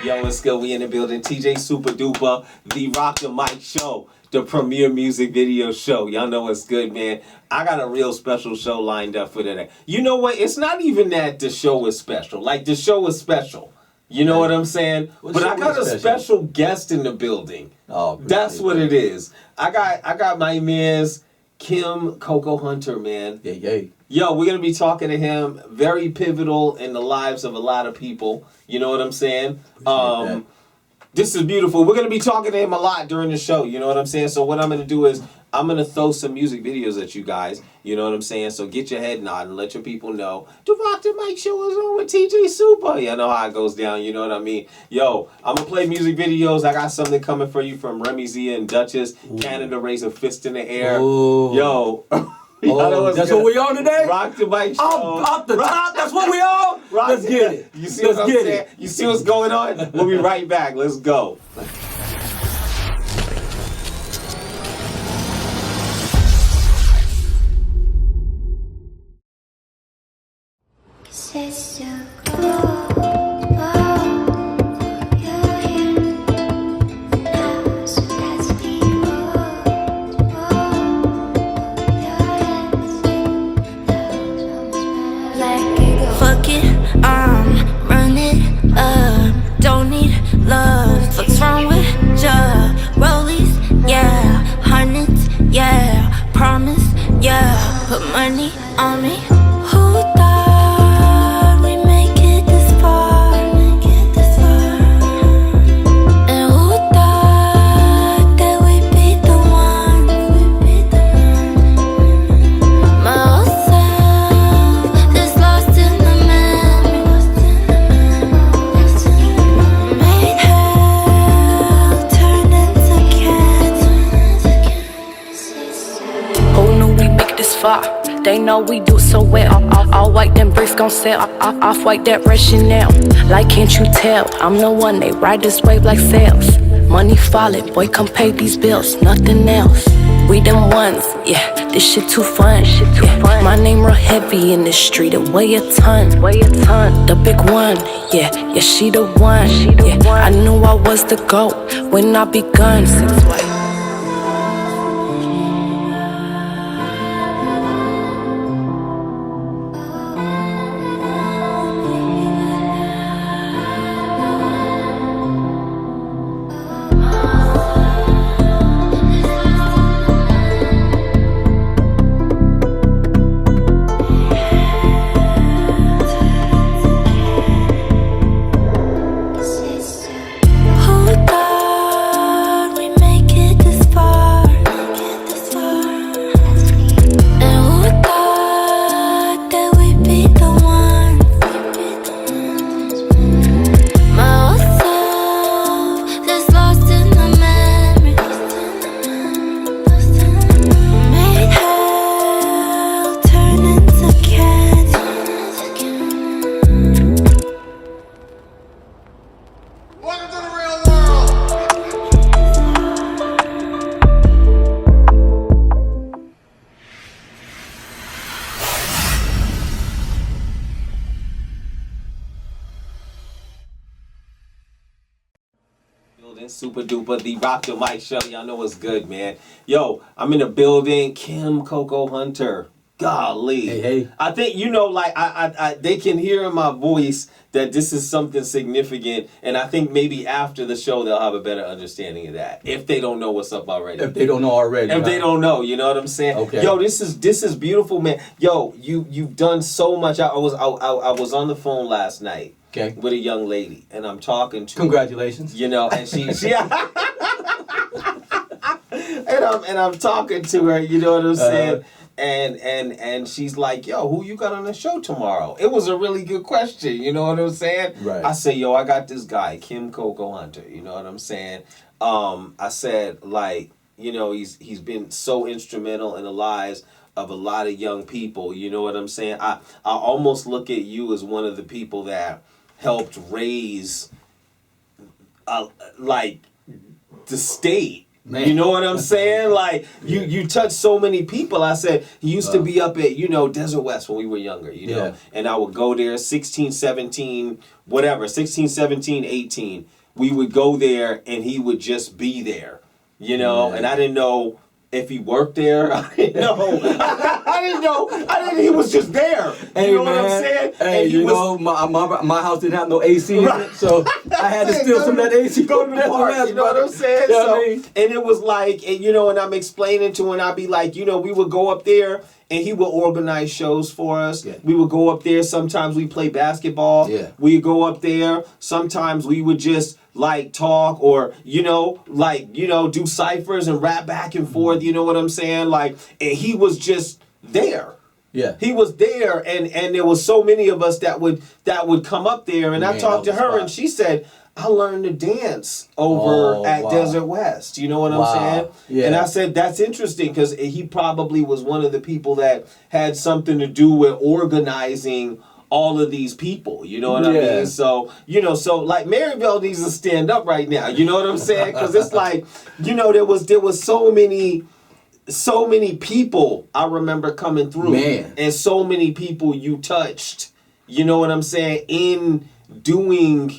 Yo, it's good. We in the building. TJ Super Duper, the Rock the Mic Show, the premier music video show. Y'all know it's good, man. I got a real special show lined up for today. You know what? It's not even that the show is special. Like, the show is special. You know what I'm saying? But I got a special guest in the building. Oh, that's what it is. I got my man's Kim Koko Hunter, man. Yay. Yo, we're going to be talking to him. Very pivotal in the lives of a lot of people. You know what I'm saying? This is beautiful. We're going to be talking to him a lot during the show. You know what I'm saying? So what I'm going to do is I'm going to throw some music videos at you guys. You know what I'm saying? So get your head nodding and let your people know. The Rock the Mic Show is on with TJ Supa. You know how it goes down. You know what I mean? Yo, I'm going to play music videos. I got something coming for you from Remi and Dutchess. Ooh. Canada raise a fist in the air. Ooh. Yo. That's what we on today? Rock the Mic Show. Off the top, that's what we on? Let's get it. You see what I'm saying? You see what's going on? We'll be right back. Let's go. Don't need love. What's wrong with ya? Rollies, yeah. Hundreds, yeah. Promise, yeah. Put money on me. Who thought we make it this far? And who thought that we'd be the one? My old self is lost in the They know we do so well. All white, them bricks gon' sell. Off white, that red Chanel. Like, can't you tell? I'm the one, they ride this wave like sails. Money falling, boy, come pay these bills. Nothing else. We them ones, yeah. This shit too fun. Yeah. My name real heavy in the street. It weigh a ton. The big one, yeah. She the one. Yeah. I knew I was the GOAT when I begun. 6 white. Super duper, the Rock the Mic Show. Y'all know what's good, man. Yo, I'm in the building. Kim Koko Hunter. Golly. Hey. I think, you know, like, they can hear in my voice that this is something significant, and I think maybe after the show they'll have a better understanding of that. If they don't know what's up already. If they don't know already. If they don't know, you know what I'm saying? Okay. Yo, this is beautiful, man. Yo, you've done so much. I was on the phone last night. Okay. With a young lady, and I'm talking to Congratulations. her, you know, and she and I'm talking to her, you know what I'm saying? And she's like, yo, who you got on the show tomorrow? It was a really good question, you know what I'm saying? Right. I say, yo, I got this guy, Kim Koko Hunter, you know what I'm saying? I said, like, you know, he's been so instrumental in the lives of a lot of young people, you know what I'm saying? I almost look at you as one of the people that helped raise, like, the state Man. You know what I'm saying? Like, you touch so many people. I said, he used to be up at, Desert West when we were younger, and I would go there 16, 17, whatever, 16, 17, 18. We would go there, and he would just be there, and I didn't know if he worked there. I didn't know. He was just there. Hey, you know what I'm saying? Hey, my house didn't have no AC in it, so I had to steal some of that AC. Go to the park, you know what I'm saying? You know what I mean? And it was like, and I'm explaining to him, and I'd be like, we would go up there, and he would organize shows for us. Yeah. We would go up there. Sometimes we play basketball. Yeah. We'd go up there. Sometimes we would just talk or, do ciphers and rap back and forth. You know what I'm saying? And he was just there. Yeah. He was there, and there was so many of us that would come up there, and I talked to her, and she said, I learned to dance over at Desert West. You know what I'm saying? Yeah. And I said, that's interesting, because he probably was one of the people that had something to do with organizing all of these people. You know what I mean? So, Maryville needs to stand up right now. You know what I'm saying? Because it's there was so many people I remember coming through. Man. And so many people you touched. You know what I'm saying? In doing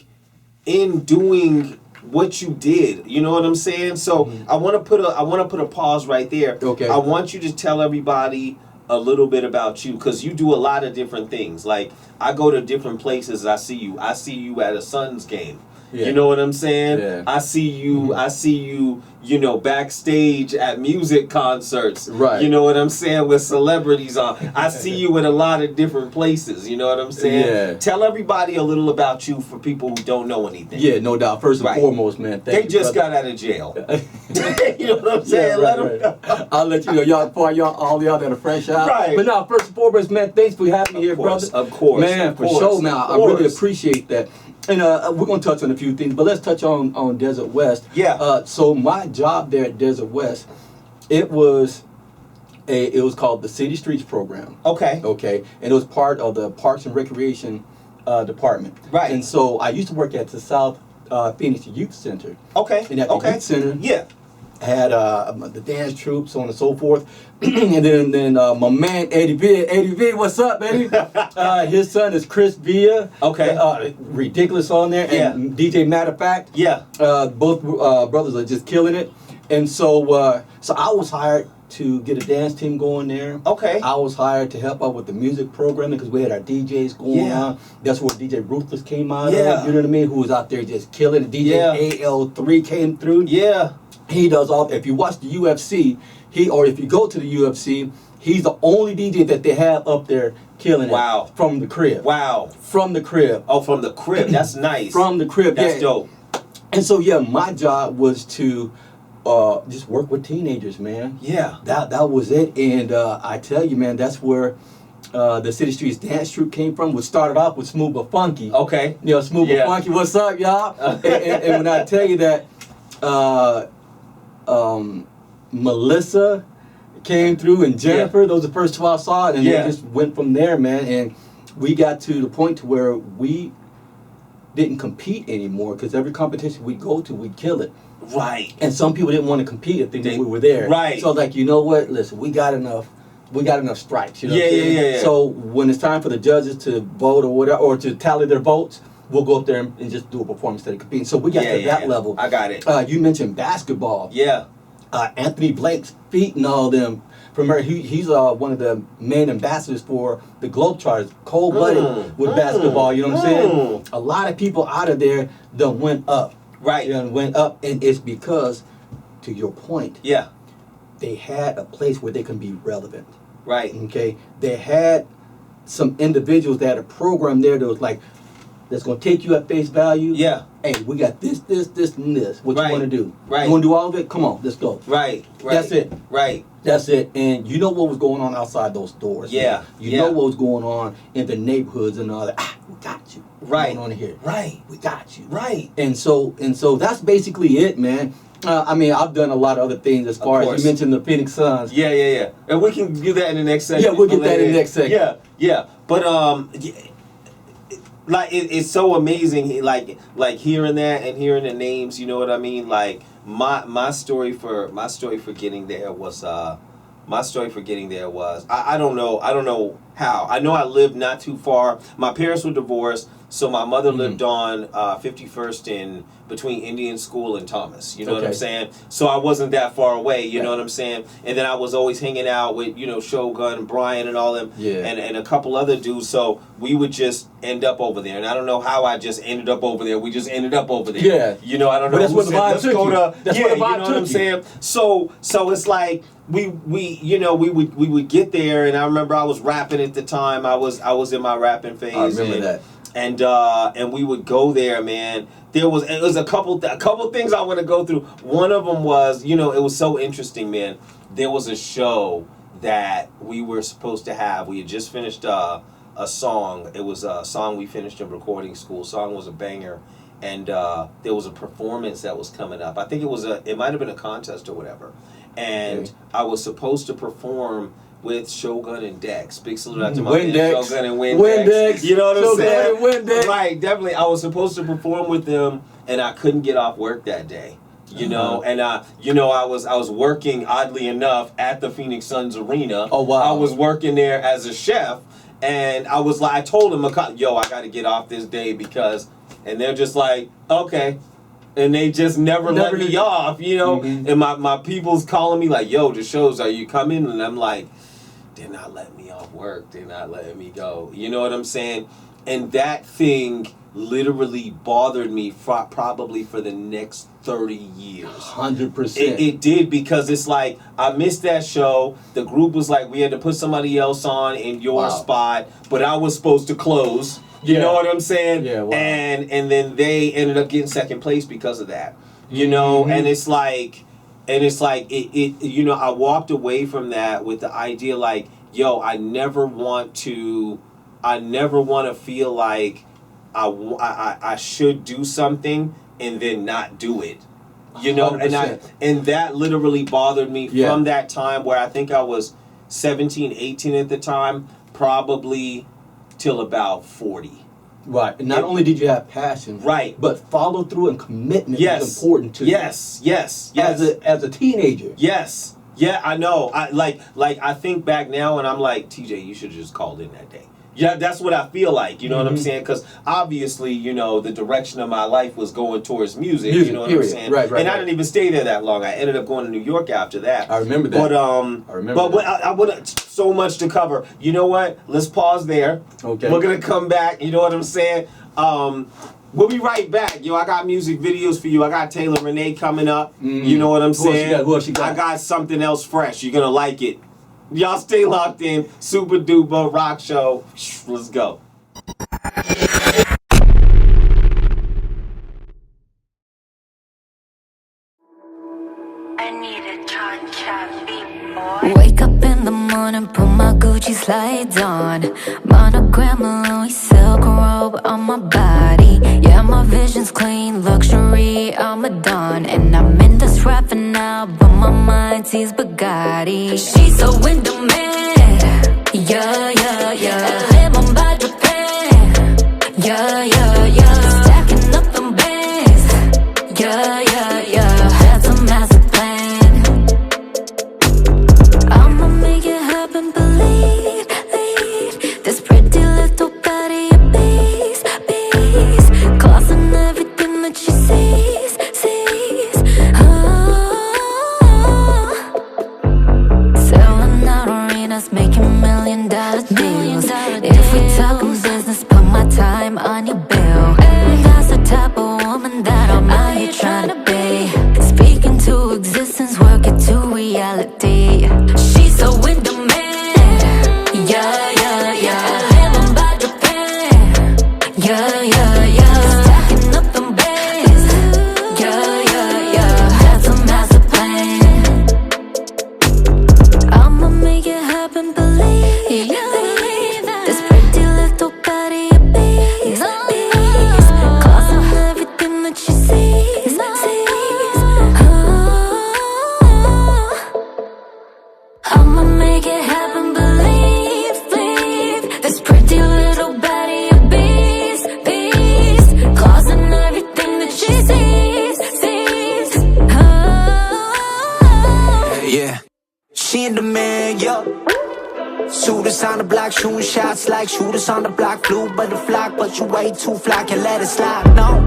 what you did. You know what I'm saying? So I want to put a pause right there. Okay. I want you to tell everybody a little bit about you, because you do a lot of different things. Like, I go to different places. I see you at a Suns game. Yeah. You know what I'm saying? Yeah. I see you, backstage at music concerts. Right. You know what I'm saying? With celebrities on. I see you in a lot of different places. You know what I'm saying? Yeah. Tell everybody a little about you for people who don't know anything. Yeah, no doubt. First and foremost, man, they just got out of jail. You know what I'm saying? Right. I'll let you know, all y'all that are fresh out. Right. But now, first and foremost, man, thanks for having me here, brother. Of course. Man, for sure, man. I really appreciate that. And we're going to touch on a few things, but let's touch on Desert West. Yeah. So my job there at Desert West, it was called the City Streets Program. Okay. Okay. And it was part of the Parks and Recreation Department. Right. And so I used to work at the South Phoenix Youth Center. Okay. And at the Youth Center, had the dance troops, so on and so forth. And then my man Eddie V, what's up, baby? His son is Chris Villa. Okay. Ridiculous on there. And DJ Matter of Fact. Yeah. Both brothers are just killing it. And so I was hired to get a dance team going there. Okay. I was hired to help out with the music programming, because we had our DJs going on. That's where DJ Ruthless came out of. You know what I mean? Who was out there just killing it. DJ AL3 came through. Yeah. He does all. If you watch the UFC, if you go to the UFC, he's the only DJ that they have up there killing it from the crib. Wow. From the crib. Oh, from the crib. That's nice. From the crib. That's dope. And so my job was to just work with teenagers, man. Yeah. That was it. And I tell you, man, that's where the City Streets dance troupe came from. We started off with Smooth But Funky. Okay. Smooth But Funky, what's up, y'all? and when I tell you that Melissa came through and Jennifer, those are the first two I saw, and they just went from there, man. And we got to the point to where we didn't compete anymore, because every competition we go to, we kill it. Right. And some people didn't want to compete if they knew we were there. Right. So you know what? Listen, we got enough strikes. You know Yeah. So when it's time for the judges to vote or whatever, or to tally their votes, we'll go up there and just do a performance instead of competing. So we got to that level. I got it. You mentioned basketball. Yeah. Anthony Blake's feet and all them. From her, he's one of the main ambassadors for the Globetrotters, cold-blooded with basketball. You know what I'm saying? A lot of people out of there that went up. Right. Went up, and it's because, to your point, they had a place where they can be relevant. Right. Okay. They had some individuals that had a program there that was that's going to take you at face value. Yeah. Hey, we got this, and this. What you want to do? Right. You want to do all of it? Come on, let's go. Right. That's it. Right. That's it. And you know what was going on outside those doors. Yeah. Man. You know what was going on in the neighborhoods and all that. We got you. Right. Going on in here. Right. We got you. Right. And so that's basically it, man. I've done a lot of other things as far as you mentioned the Phoenix Suns. Yeah. And we can do that in the next segment. Yeah, we'll get that in the next segment. Yeah. But it's so amazing, like hearing that and hearing the names. You know what I mean? Like my story for getting there was I don't know how. I know I lived not too far. My parents were divorced, so my mother lived on 51st in between Indian School and Thomas. You know what I'm saying? So I wasn't that far away. You know what I'm saying? And then I was always hanging out with Shogun and Brian and all them, and a couple other dudes. So we would just end up over there. And I don't know how I just ended up over there. We just ended up over there. Yeah. I don't know. But that's where the vibe took you. That's where the vibe you know what I'm saying? So it's like we would get there, and I remember I was rapping at the time. I was in my rapping phase. I remember that. And we would go there, man. It was a couple things I want to go through. One of them was, it was so interesting, man. There was a show that we were supposed to have. We had just finished a song. It was a song we finished in recording school. The song was a banger, and there was a performance that was coming up. I think it might have been a contest or whatever. And I was supposed to perform with Shogun and Dex. Big salute out to my man Shogun and Windex. You know what I'm saying? Windex. Right, definitely. I was supposed to perform with them, and I couldn't get off work that day. And I was working, oddly enough, at the Phoenix Suns Arena. Oh wow! I was working there as a chef, and I told them, yo, I got to get off this day because, and they're just like, okay. And they just never let me off, And my people's calling me like, yo, the shows, are you coming? And I'm like, they're not letting me off work. They're not letting me go. You know what I'm saying? And that thing literally bothered me probably for the next 30 years. 100%. It did, because it's like, I missed that show. The group was like, we had to put somebody else on in your spot, but I was supposed to close. You know what I'm saying? Yeah, wow. And then they ended up getting second place because of that. And it's like, I walked away from that with the idea like, yo, I never want to feel like I should do something and then not do it. 100%. And that literally bothered me from that time where I think I was 17, 18 at the time, probably till about 40. Right. And not only did you have passion, right, but follow through and commitment was important to you. Yes. As a teenager. Yes. Yeah, I know. I think back now and I'm like, TJ, you should have just called in that day. Yeah, that's what I feel like, you know what I'm saying? Because obviously, the direction of my life was going towards music, you know what I'm saying? Right, and I didn't even stay there that long. I ended up going to New York after that. I remember that. But I would so much to cover. You know what? Let's pause there. Okay. We're going to come back, you know what I'm saying? We'll be right back. I got music videos for you. I got Taylor Rene coming up. You know what I'm saying? Who else she got? I got something else fresh. You're going to like it. Y'all stay locked in. Super Duper Rock Show. Let's go. I need a cha-cha beat, boy. Wake up in the morning, put my Gucci slides on. Monogram Louis silk robe on my body. Yeah, my vision's clean, luxury, I'm a don. And I'm in this rapping now, but my mind sees Bugatti. She's so in demand. Yeah. I live on by Japan. Yeah. Stacking up them bands. Yeah. That's a massive plan. I'ma make it happen, believe. This pretty little body of bees. Causing everything that she sees. Selling out arenas, making $1 million deals. If we talking business, put my time on your bill. Shooters on the block, shooting shots like shooters on the block. Flew by the flock, but you way too fly, can't let it slide, no.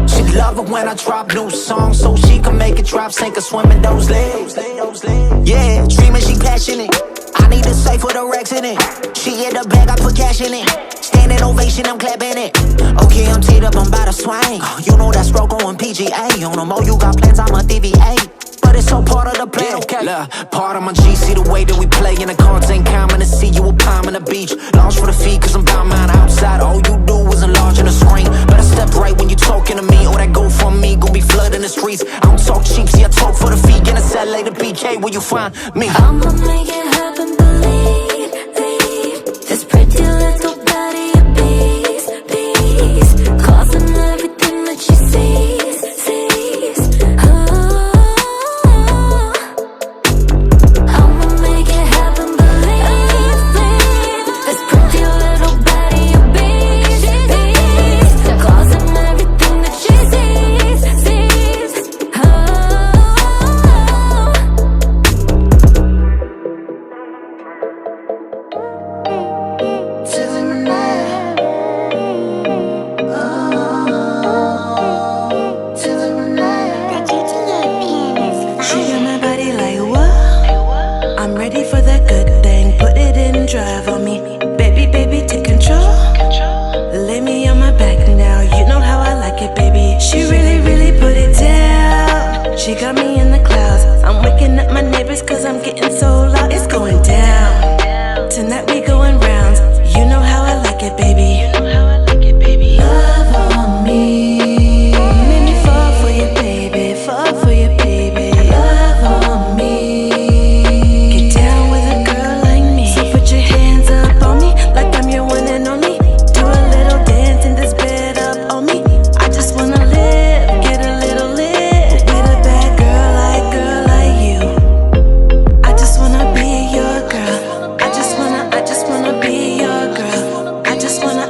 She love it when I drop new songs, so she can make it drop, sink or swim in those legs. Yeah, dreaming she passionate. I need a safe for the racks in it. She in the bag, I put cash in it. Standing ovation, I'm clapping it. Okay, I'm teed up, I'm about to swing. You know that's Rocco and PGA. On the mo, you got plans, I'm a DVA. But it's all part of the plan, okay? Look, part of my G, see the way that we play. And the cards ain't common to see you a palm on the beach. Launch for the feet, cause I'm bound mine outside. All you do is enlarge in the screen. Better step right when you talking to me, or that go for me gon' be flooding the streets. I don't talk cheap, see I talk for the feet. In a LA to BK, where you find me? I'ma make it happen, believe, this pretty little body of bees, causing everything that she sees. I'ma make it happen, believe, this pretty little body of bees, causing everything that she sees. Drive on me, baby, take control. Lay me on my back now, you know how I like it, baby. She really put it down. She got me in the clouds. I'm waking up my neighbors cause I'm getting so loud. It's going down. Tonight we going rounds. You know how I like it, baby. Love on me. Make me fall for you, baby. Fall for you, baby. Love on me. Get down with a girl like me. So put your hands up on me like I'm your one and only. Do a little dance in this bed up on me. I just wanna live, get a little lit with a bad girl like you. I just wanna be your girl. I just wanna be your girl. I just wanna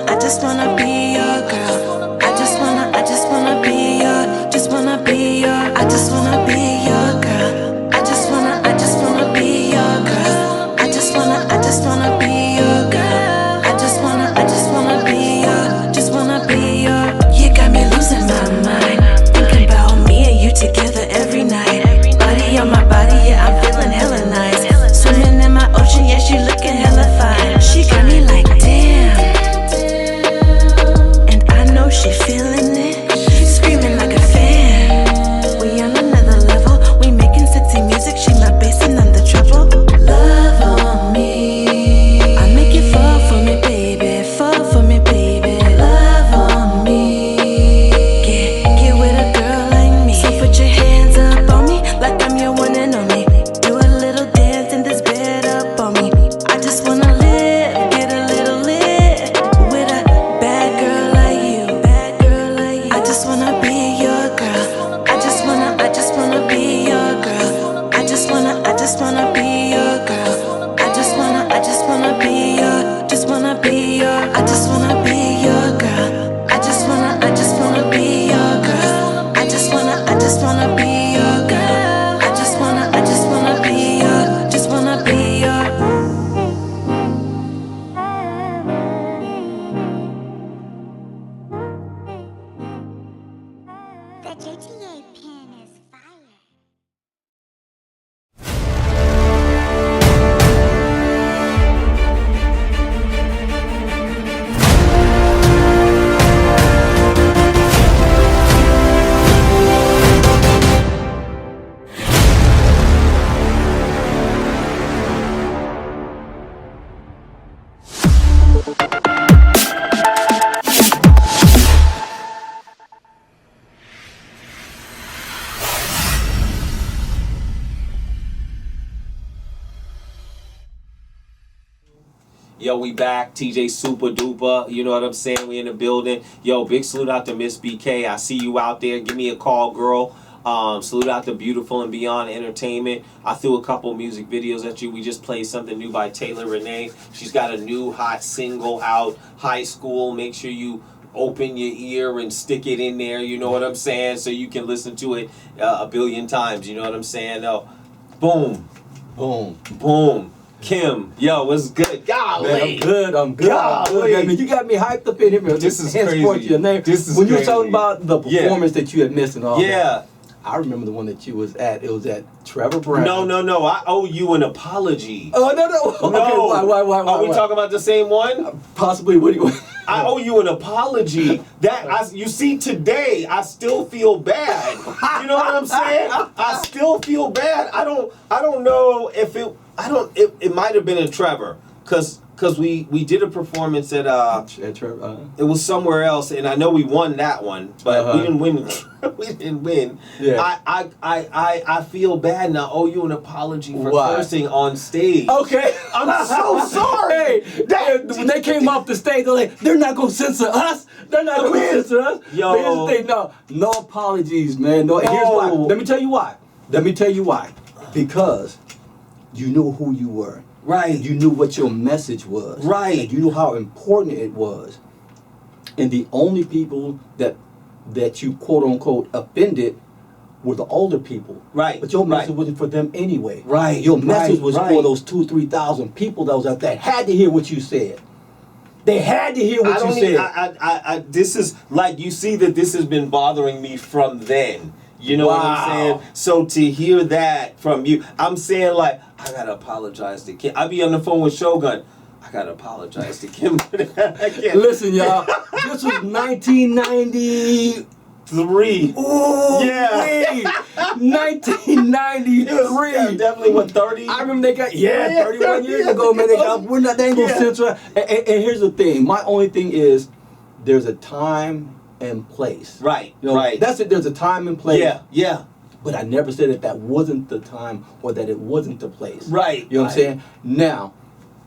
be your girl. I just wanna be your, just wanna be your. I just wanna be your girl. I just wanna be your girl. I just wanna be your girl. I just wanna be your, just wanna be your. You got me losing my mind, thinking about me and you together every night. Body on my body, yeah, I'm feeling hella nice. Swimming in my ocean, yeah, she looking hella fine. She got me like damn, and I know she feeling it, screaming like a fan. We on another level, we making sexy music. She my bass and I'm the treble. Love on me, I make you fall for me, baby. Fall for me, baby. Love on me, get with a girl like me. So put your hands up on me like I'm your one and only. Do a little dance in this bed up on me. I just wanna live, get a little lit with a bad girl like you. I just wanna be your girl. I just wanna be your girl. I just wanna be your girl. I just wanna be your, just wanna be your. I just wanna be your girl. I just wanna be your girl. I just wanna be your girl. I just wanna be your, just wanna be your. The GTA pen is fire. Yo, we back. TJ Supa Duper. You know what I'm saying? We in the building. Yo, big salute out to Miss BK. I see you out there. Give me a call, girl. Salute out to Beautiful and Beyond Entertainment. I threw a couple music videos at you. We just played something new by Taylor Rene. She's got a new hot single out, High School. Make sure you open your ear and stick it in there, you know what I'm saying? So you can listen to it a billion times, you know what I'm saying? Boom. Boom. Boom. Kim, yo, what's good? Golly. Man, I'm good. I'm good. Golly. I mean, you got me hyped up in here. Man. This is Henceforth crazy. Your name. This is when you were crazy. talking about the performance that you had missed and all that. Yeah. I remember the one that you was at. It was at Trevor Brown. No. I owe you an apology. Oh, no. No. Okay, why? Are we talking about the same one? Possibly. What do you... I owe you an apology. You see, today I still feel bad. You know what I'm saying? I still feel bad. I don't know if it might have been in Trevor, because we did a performance at Trevor. it was somewhere else, and I know we won that one, but we didn't win. We didn't win. Yeah. I feel bad, and I owe you an apology for Why? cursing on stage. Okay. I'm so sorry. Hey, when they came off the stage, they're like, they're not gonna censor us. They're not gonna censor us. Yo. But here's the thing, no apologies, man. No. Here's why. Let me tell you why. Because you knew who you were. Right. You knew what your message was. Right. And you knew how important it was. And the only people that you quote unquote offended were the older people. Right. But your message Right. wasn't for them anyway. Right. Your message was Right. for those 2,000-3,000 people that was out there had to hear what you said. They had to hear what you said. I this is like, you see that this has been bothering me from then. You know what I'm saying? So to hear that from you, I'm saying like, I gotta apologize to Kim. I be on the phone with Shogun. I gotta apologize to Kim. Listen, y'all. This was 1993. Ooh, Yeah. 1993. Yeah, definitely what, 30? I remember they got 31 years ago, man. They got they ain't gonna censor us. And here's the thing. My only thing is, there's a time and place. Right. You know, right. That's it. There's a time and place. Yeah. But I never said that wasn't the time or that it wasn't the place. Right. You know what I'm saying? Now,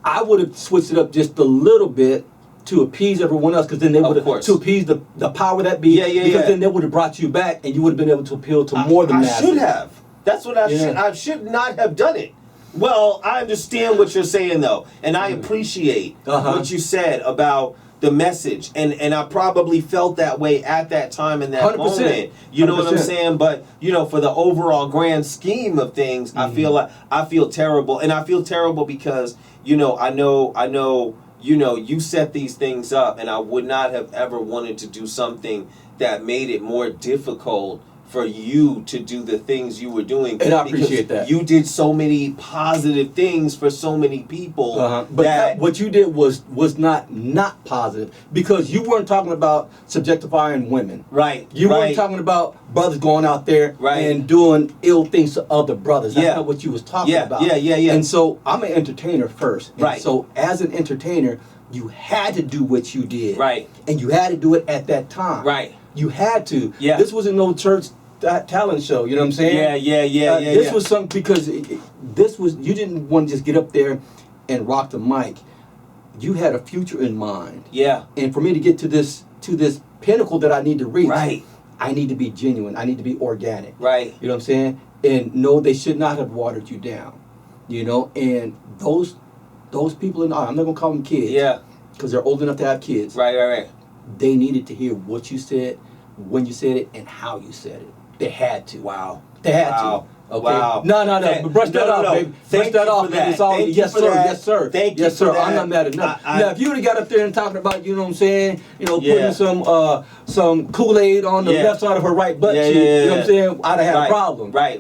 I would have switched it up just a little bit to appease everyone else, because then they would have, to appease the power that be. Because then they would have brought you back, and you would have been able to appeal to more than that. I should have. That's what I should not have done it. Well, I understand what you're saying though, and I appreciate what you said about the message, and I probably felt that way at that time in that 100%. moment. You know what I'm saying? But you know, for the overall grand scheme of things, I feel terrible, and I feel terrible because I know. You set these things up, and I would not have ever wanted to do something that made it more difficult for you to do the things you were doing. And I appreciate that. You did so many positive things for so many people. But what you did was not positive, because you weren't talking about subjectifying women. Right. You weren't talking about brothers going out there and doing ill things to other brothers. That's not what you was talking about. Yeah. And so I'm an entertainer first. And right. So as an entertainer, you had to do what you did. Right. And you had to do it at that time. Right. You had to. Yeah. This wasn't no church talent show. You know what I'm saying? Yeah. This was something, because this was, you didn't want to just get up there and rock the mic. You had a future in mind. Yeah. And for me to get to this pinnacle that I need to reach, right, I need to be genuine. I need to be organic. Right. You know what I'm saying? And no, they should not have watered you down. You know, and those people, I'm not gonna call them kids. Yeah. Because they're old enough to have kids. Right. They needed to hear what you said, when you said it, and how you said it. They had to. Wow. They had to. Okay. Wow. No. Brush that off, baby. Brush that off, baby. It's all yes, sir. Yes, sir. Thank you. Yes, sir. I'm not mad at nothing. Now, if you would have got up there and talking about, you know what I'm saying, putting some Kool-Aid on the left side of her right butt cheek, you know what I'm saying, I'd have had a problem. Right.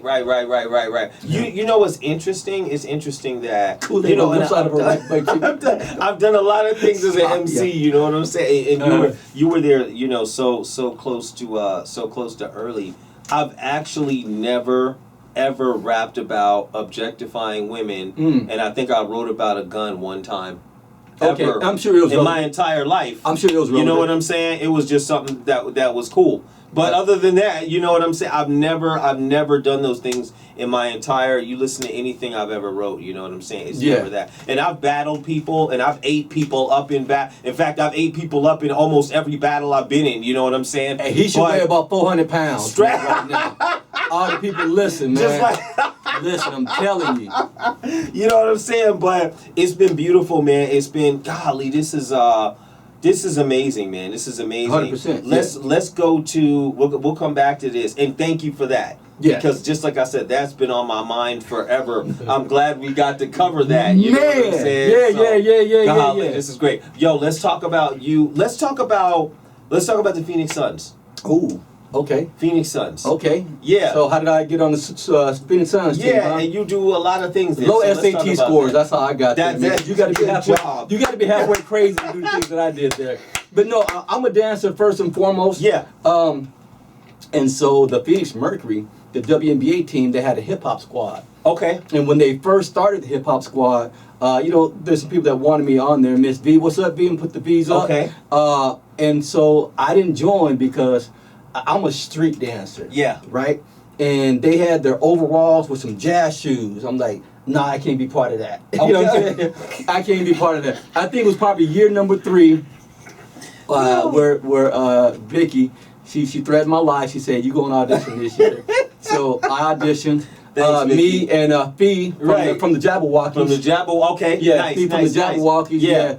You know what's interesting? It's interesting that Kool-Aid on the left side of her right butt cheek. I've done a lot of things as an MC. You know what I'm saying? And you were there. So close to early. I've actually never ever rapped about objectifying women, and I think I wrote about a gun one time. Okay, ever I'm sure it was in my entire life. I'm sure it was relevant. You know what I'm saying? It was just something that was cool. But other than that, you know what I'm saying? I've never done those things in my entire. You listen to anything I've ever wrote. You know what I'm saying? It's never that. And I've battled people, and I've ate people up in In fact, I've ate people up in almost every battle I've been in. You know what I'm saying? Hey, he should weigh about 400 pounds right now. All the people listen, man. Just listen, I'm telling you. You know what I'm saying? But it's been beautiful, man. It's been, golly, this is amazing, man. This is amazing. 100%. Let's go to. We'll come back to this, and thank you for that. Yeah. Because just like I said, that's been on my mind forever. I'm glad we got to cover that. You know what I'm saying? Yeah. This is great. Yo, let's talk about you. Let's talk about the Phoenix Suns. Ooh. Okay. Phoenix Suns. Okay. Yeah. So how did I get on the Phoenix Suns team? Yeah, huh? and you do a lot of things there. Low so let's talk SAT about scores. that. That's how I got there. Man. You got to be halfway. Job. You got to be halfway crazy to do the things that I did there. But no, I'm a dancer first and foremost. Yeah. And so the Phoenix Mercury, the WNBA team, they had a hip hop squad. Okay. And when they first started the hip hop squad, there's some people that wanted me on there. Miss V, what's up, V? And put the V's up. Okay. And so I didn't join because I'm a street dancer. Yeah. Right? And they had their overalls with some jazz shoes. I'm like, nah, I can't be part of that. You know what I'm saying? I can't be part of that. I think it was probably year number 3 where Vicky, she threatened my life. She said, you going to audition this year. So I auditioned. Thanks, Me and Fee from the Jabberwockies. From the okay. Yeah, nice, Fee from nice, the Jabberwockies. Yeah.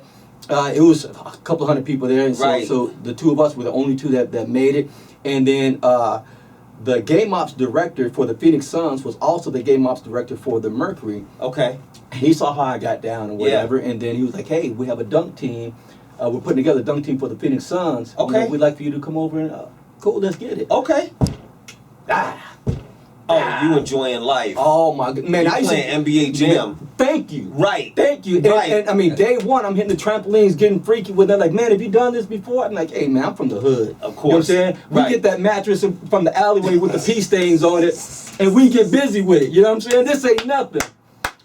It was a couple hundred people there. And Right. so the two of us were the only two that made it. And then the game ops director for the Phoenix Suns was also the game ops director for the Mercury. Okay. And he saw how I got down and whatever. And then he was like, hey, we have a dunk team. We're putting together a dunk team for the Phoenix Suns. Okay. We'd like for you to come over and cool, let's get it. Okay. You enjoying life. Oh my god, man! I playing NBA Jam. Thank you. Right. Thank you. And I mean, day one, I'm hitting the trampolines, getting freaky with them. Like, man, have you done this before? I'm like, hey, man, I'm from the hood. Of course. You know what I'm saying? We get that mattress from the alleyway with the pee stains on it, and we get busy with it. You know what I'm saying? This ain't nothing.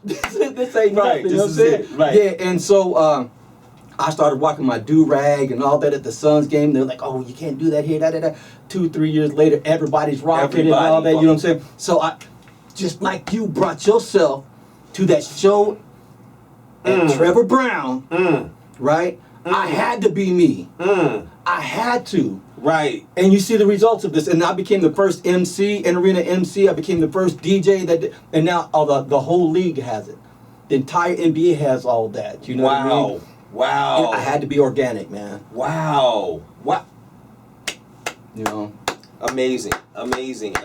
This ain't nothing. You know what I'm saying? Right. Yeah. And so I started rocking my do-rag and all that at the Suns game. They're like, oh, you can't do that here, da. 2-3 years later, everybody's rocking it and all that. You know what I'm saying? So I, just like you brought yourself to that show at Trevor Brown, right? I had to be me. I had to. Right. And you see the results of this. And I became the first MC, in-arena MC. I became the first DJ that did, and now the whole league has it. The entire NBA has all that. You know what I mean? Wow. I had to be organic, man. Wow. You know? Amazing. I mean,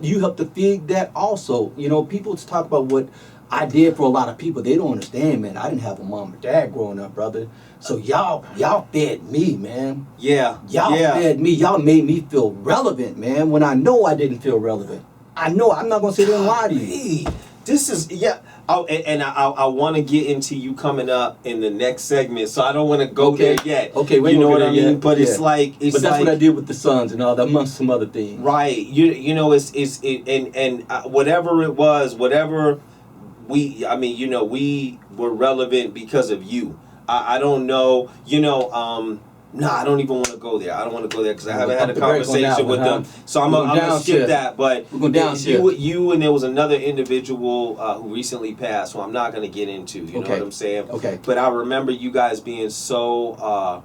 you helped to feed that also. You know, people talk about what I did for a lot of people. They don't understand, man. I didn't have a mom or dad growing up, brother. So y'all fed me, man. Yeah. Y'all fed me. Y'all made me feel relevant, man, when I know I didn't feel relevant. I know I'm not going to sit there and lie to you. This is, Oh, and I want to get into you coming up in the next segment, so I don't want to go there yet. Okay, you know what I mean? Yet. But it's like, but that's what I did with the Suns and all that, amongst some other things. Right. You know, whatever it was, we were relevant because of you. I don't know, I don't even want to go there. I don't want to go there because I haven't had a conversation with them. So I'm gonna skip that. But you and there was another individual who recently passed, who I'm not gonna get into. You know what I'm saying? Okay. But I remember you guys being so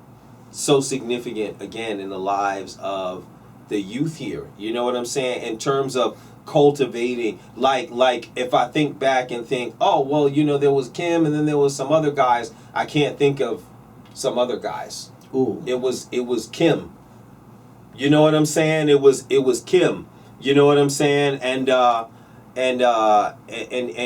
significant again in the lives of the youth here. You know what I'm saying? In terms of cultivating, like if I think back and think, oh well, there was Kim and then there was some other guys. I can't think of some other guys. Ooh. It was Kim. You know what I'm saying? It was Kim. You know what I'm saying? And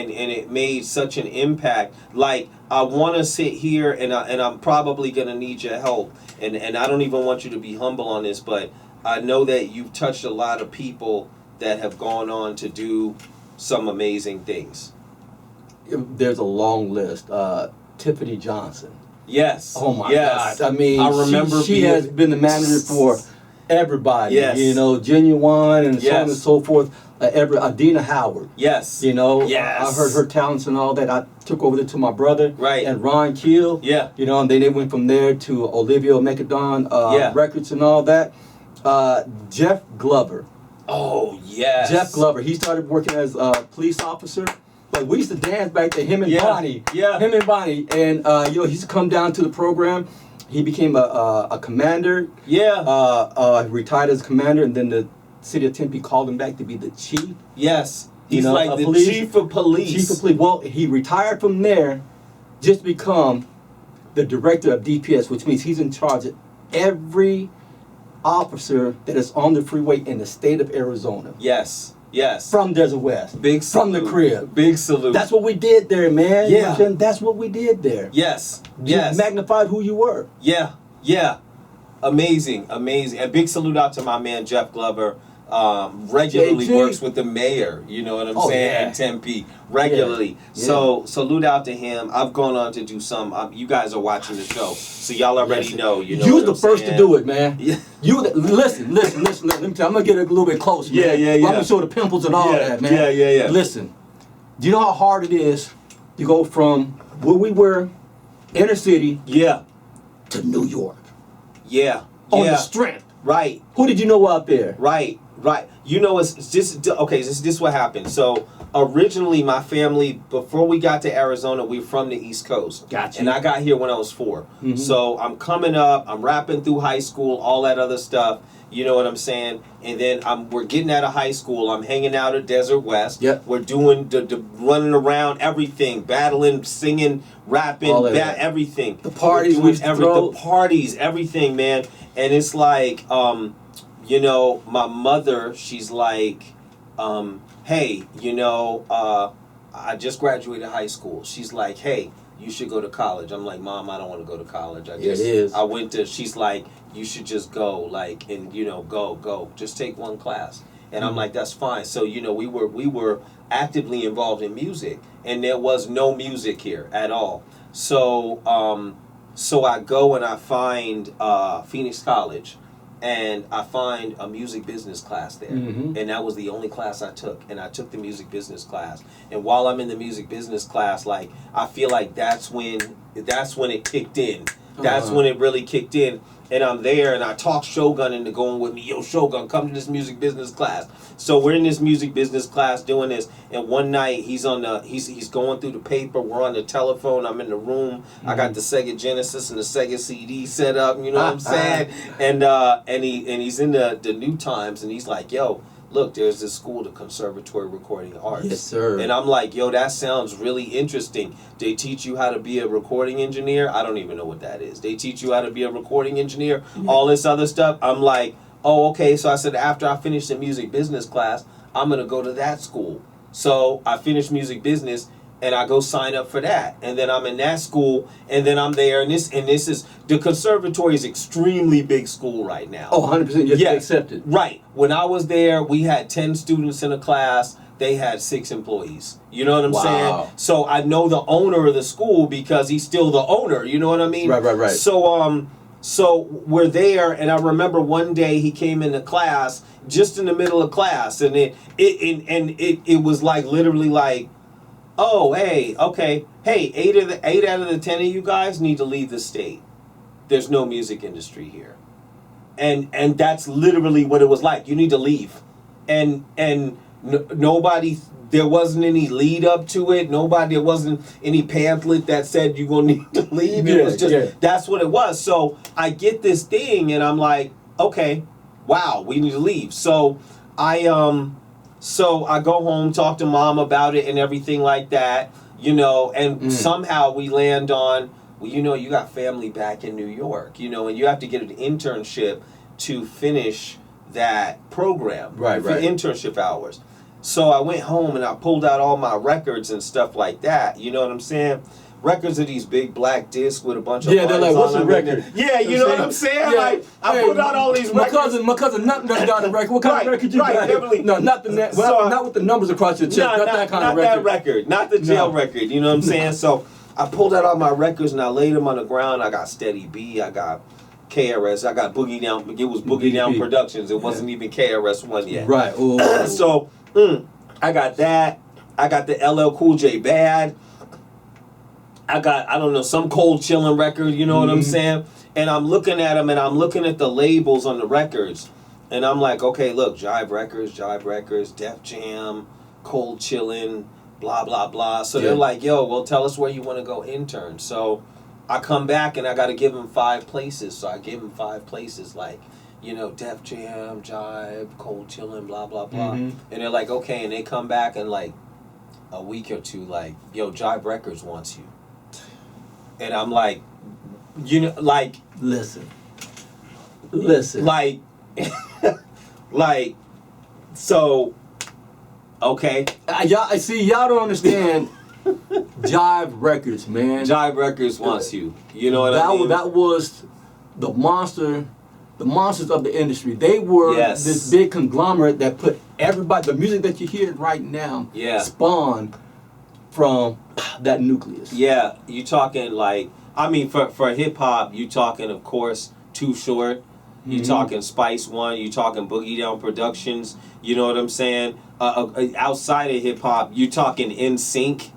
it made such an impact. Like, I want to sit here and I'm probably gonna need your help. And I don't even want you to be humble on this, but I know that you've touched a lot of people that have gone on to do some amazing things. There's a long list. Tiffany Johnson. Yes. Oh my God. I mean, I remember she has been the manager for everybody. Yes. Genuine and so on and so forth. Adina Howard. Yes. I heard her talents and all that. I took over to my brother. Right. And Ron Keel. Yeah. And then they went from there to Olivia Macedon Records and all that. Jeff Glover. Oh, yes. Jeff Glover. He started working as a police officer. Like, we used to dance back to him and Bonnie. Yeah. Him and Bonnie. And, he used to come down to the program. He became a commander. Yeah. Retired as a commander, and then the city of Tempe called him back to be the chief. Yes. He's like the chief of police. Chief of police. Well, he retired from there just to become the director of DPS, which means he's in charge of every officer that is on the freeway in the state of Arizona. Yes. Yes. From Desert West. Big From salute. the crib. Big salute. That's what we did there, man. You know what Yeah. I'm saying? That's what we did there. Yes. You Yes. magnified who you were. Yeah. Yeah. Amazing. Amazing. And big salute out to my man Jeff Glover. Regularly JG. works with the mayor, you know what I'm Oh, saying, yeah. in Tempe, regularly. Yeah. So salute out to him. I've gone on to do some. You guys are watching the show, so y'all already know. You know You was what the I'm first saying? to do it, man. Yeah. You listen. Let me tell you, I'm gonna get a little bit close, man. Yeah, yeah, I'm yeah. gonna show the pimples and all Yeah, that, man. yeah. Listen, do you know how hard it is to go from where we were, inner city, Yeah. to New York Yeah. on Yeah. the strength? Right. Who did you know out there? Right, right. You know, it's just okay. This is what happened. So originally, my family, before we got to Arizona, we were from the East Coast. Gotcha. And I got here when I was 4. So I'm coming up. I'm rapping through high school, all that other stuff. You know what I'm saying? And then we're getting out of high school. I'm hanging out at Desert West. Yep. We're doing the running around, everything, battling, singing, rapping, All of that. everything. The parties We're we doing used to throw. the parties, everything, man. And it's like, you know, my mother, she's like, hey, you know, I just graduated high school. She's like, hey, you should go to college. I'm like, Mom, I don't want to go to college. I went to, she's like, you should just go, like, and, you know, go. Just take one class. And I'm like, that's fine. So, you know, we were actively involved in music, and there was no music here at all. So, so I go and I find Phoenix College, and I find a music business class there. And that was the only class I took. And I took the music business class. And while I'm in the music business class, like, I feel like that's when it kicked in. That's when it really kicked in. And I'm there, and I talk Shogun into going with me. Yo, Shogun, come to this music business class. So we're in this music business class doing this, and one night he's going through the paper. We're on the telephone. I'm in the room. I got the Sega Genesis and the Sega CD set up. You know what I'm saying? And he's in the New Times, and he's like, yo, look, there's this school, the Conservatory Recording Arts. Yes, sir. And I'm like, yo, that sounds really interesting. They teach you how to be a recording engineer. I don't even know what that is. They teach you how to be a recording engineer, all this other stuff. I'm like, oh, okay. So I said, after I finish the music business class, I'm going to go to that school. So I finished music business, and I go sign up for that. And then I'm in that school, and then I'm there, and this is, the conservatory is extremely big school right now. Oh, 100%. You have to accept it. Right. When I was there, we had 10 students in a class. They had 6 employees. You know what I'm saying? So I know the owner of the school because he's still the owner. You know what I mean? Right. So we're there, and I remember one day he came into class, just in the middle of class, and it was like literally like, oh, hey, okay, hey, 8 out of the 10 of you guys need to leave the state. There's no music industry here. And that's literally what it was like. You need to leave. And nobody, there wasn't any lead up to it. There wasn't any pamphlet that said you're going to need to leave. It was just, that's what it was. So I get this thing, and I'm like, okay, wow, we need to leave. So I go home, talk to Mom about it and everything like that, you know, and somehow we land on, well, you know, you got family back in New York, you know, and you have to get an internship to finish that program for internship hours. So I went home and I pulled out all my records and stuff like that, you know what I'm saying? Records of these big black discs with a bunch of they're like, what's a record? Yeah, you know what I'm saying? Yeah. Like, I pulled out all these records. My cousin nothing got a record. What kind of record you got? Definitely. No, not with the numbers across your chest. Not that kind of record. Not that record. Not the jail record. You know what I'm saying? So I pulled out all my records and I laid them on the ground. I got Steady B. I got KRS. I got Boogie Down. It was Boogie Down Productions. It wasn't even KRS-One yet. Right. Ooh. So I got that. I got the LL Cool J Bad. I got, I don't know, some Cold Chillin' record, you know what I'm saying? And I'm looking at them, and I'm looking at the labels on the records. And I'm like, okay, look, Jive Records, Def Jam, Cold Chillin', blah, blah, blah. So they're like, yo, well, tell us where you want to go intern. So I come back, and I got to give them 5 places. So I gave them 5 places, like, you know, Def Jam, Jive, Cold Chillin', blah, blah, blah. And they're like, okay. And they come back in, like, a week or two, like, yo, Jive Records wants you. And I'm like, you know, like... Listen. Like, Like, so, okay. Y'all don't understand Jive Records, man. Jive Records wants you. You know what I mean? That was the monsters of the industry. They were this big conglomerate that put everybody, the music that you hear right now, spawned from that nucleus. Yeah, you talking like, I mean, for hip hop, you talking, of course, Too Short. You talking Spice One. You talking Boogie Down Productions. You know what I'm saying? Outside of hip hop, you talking NSYNC.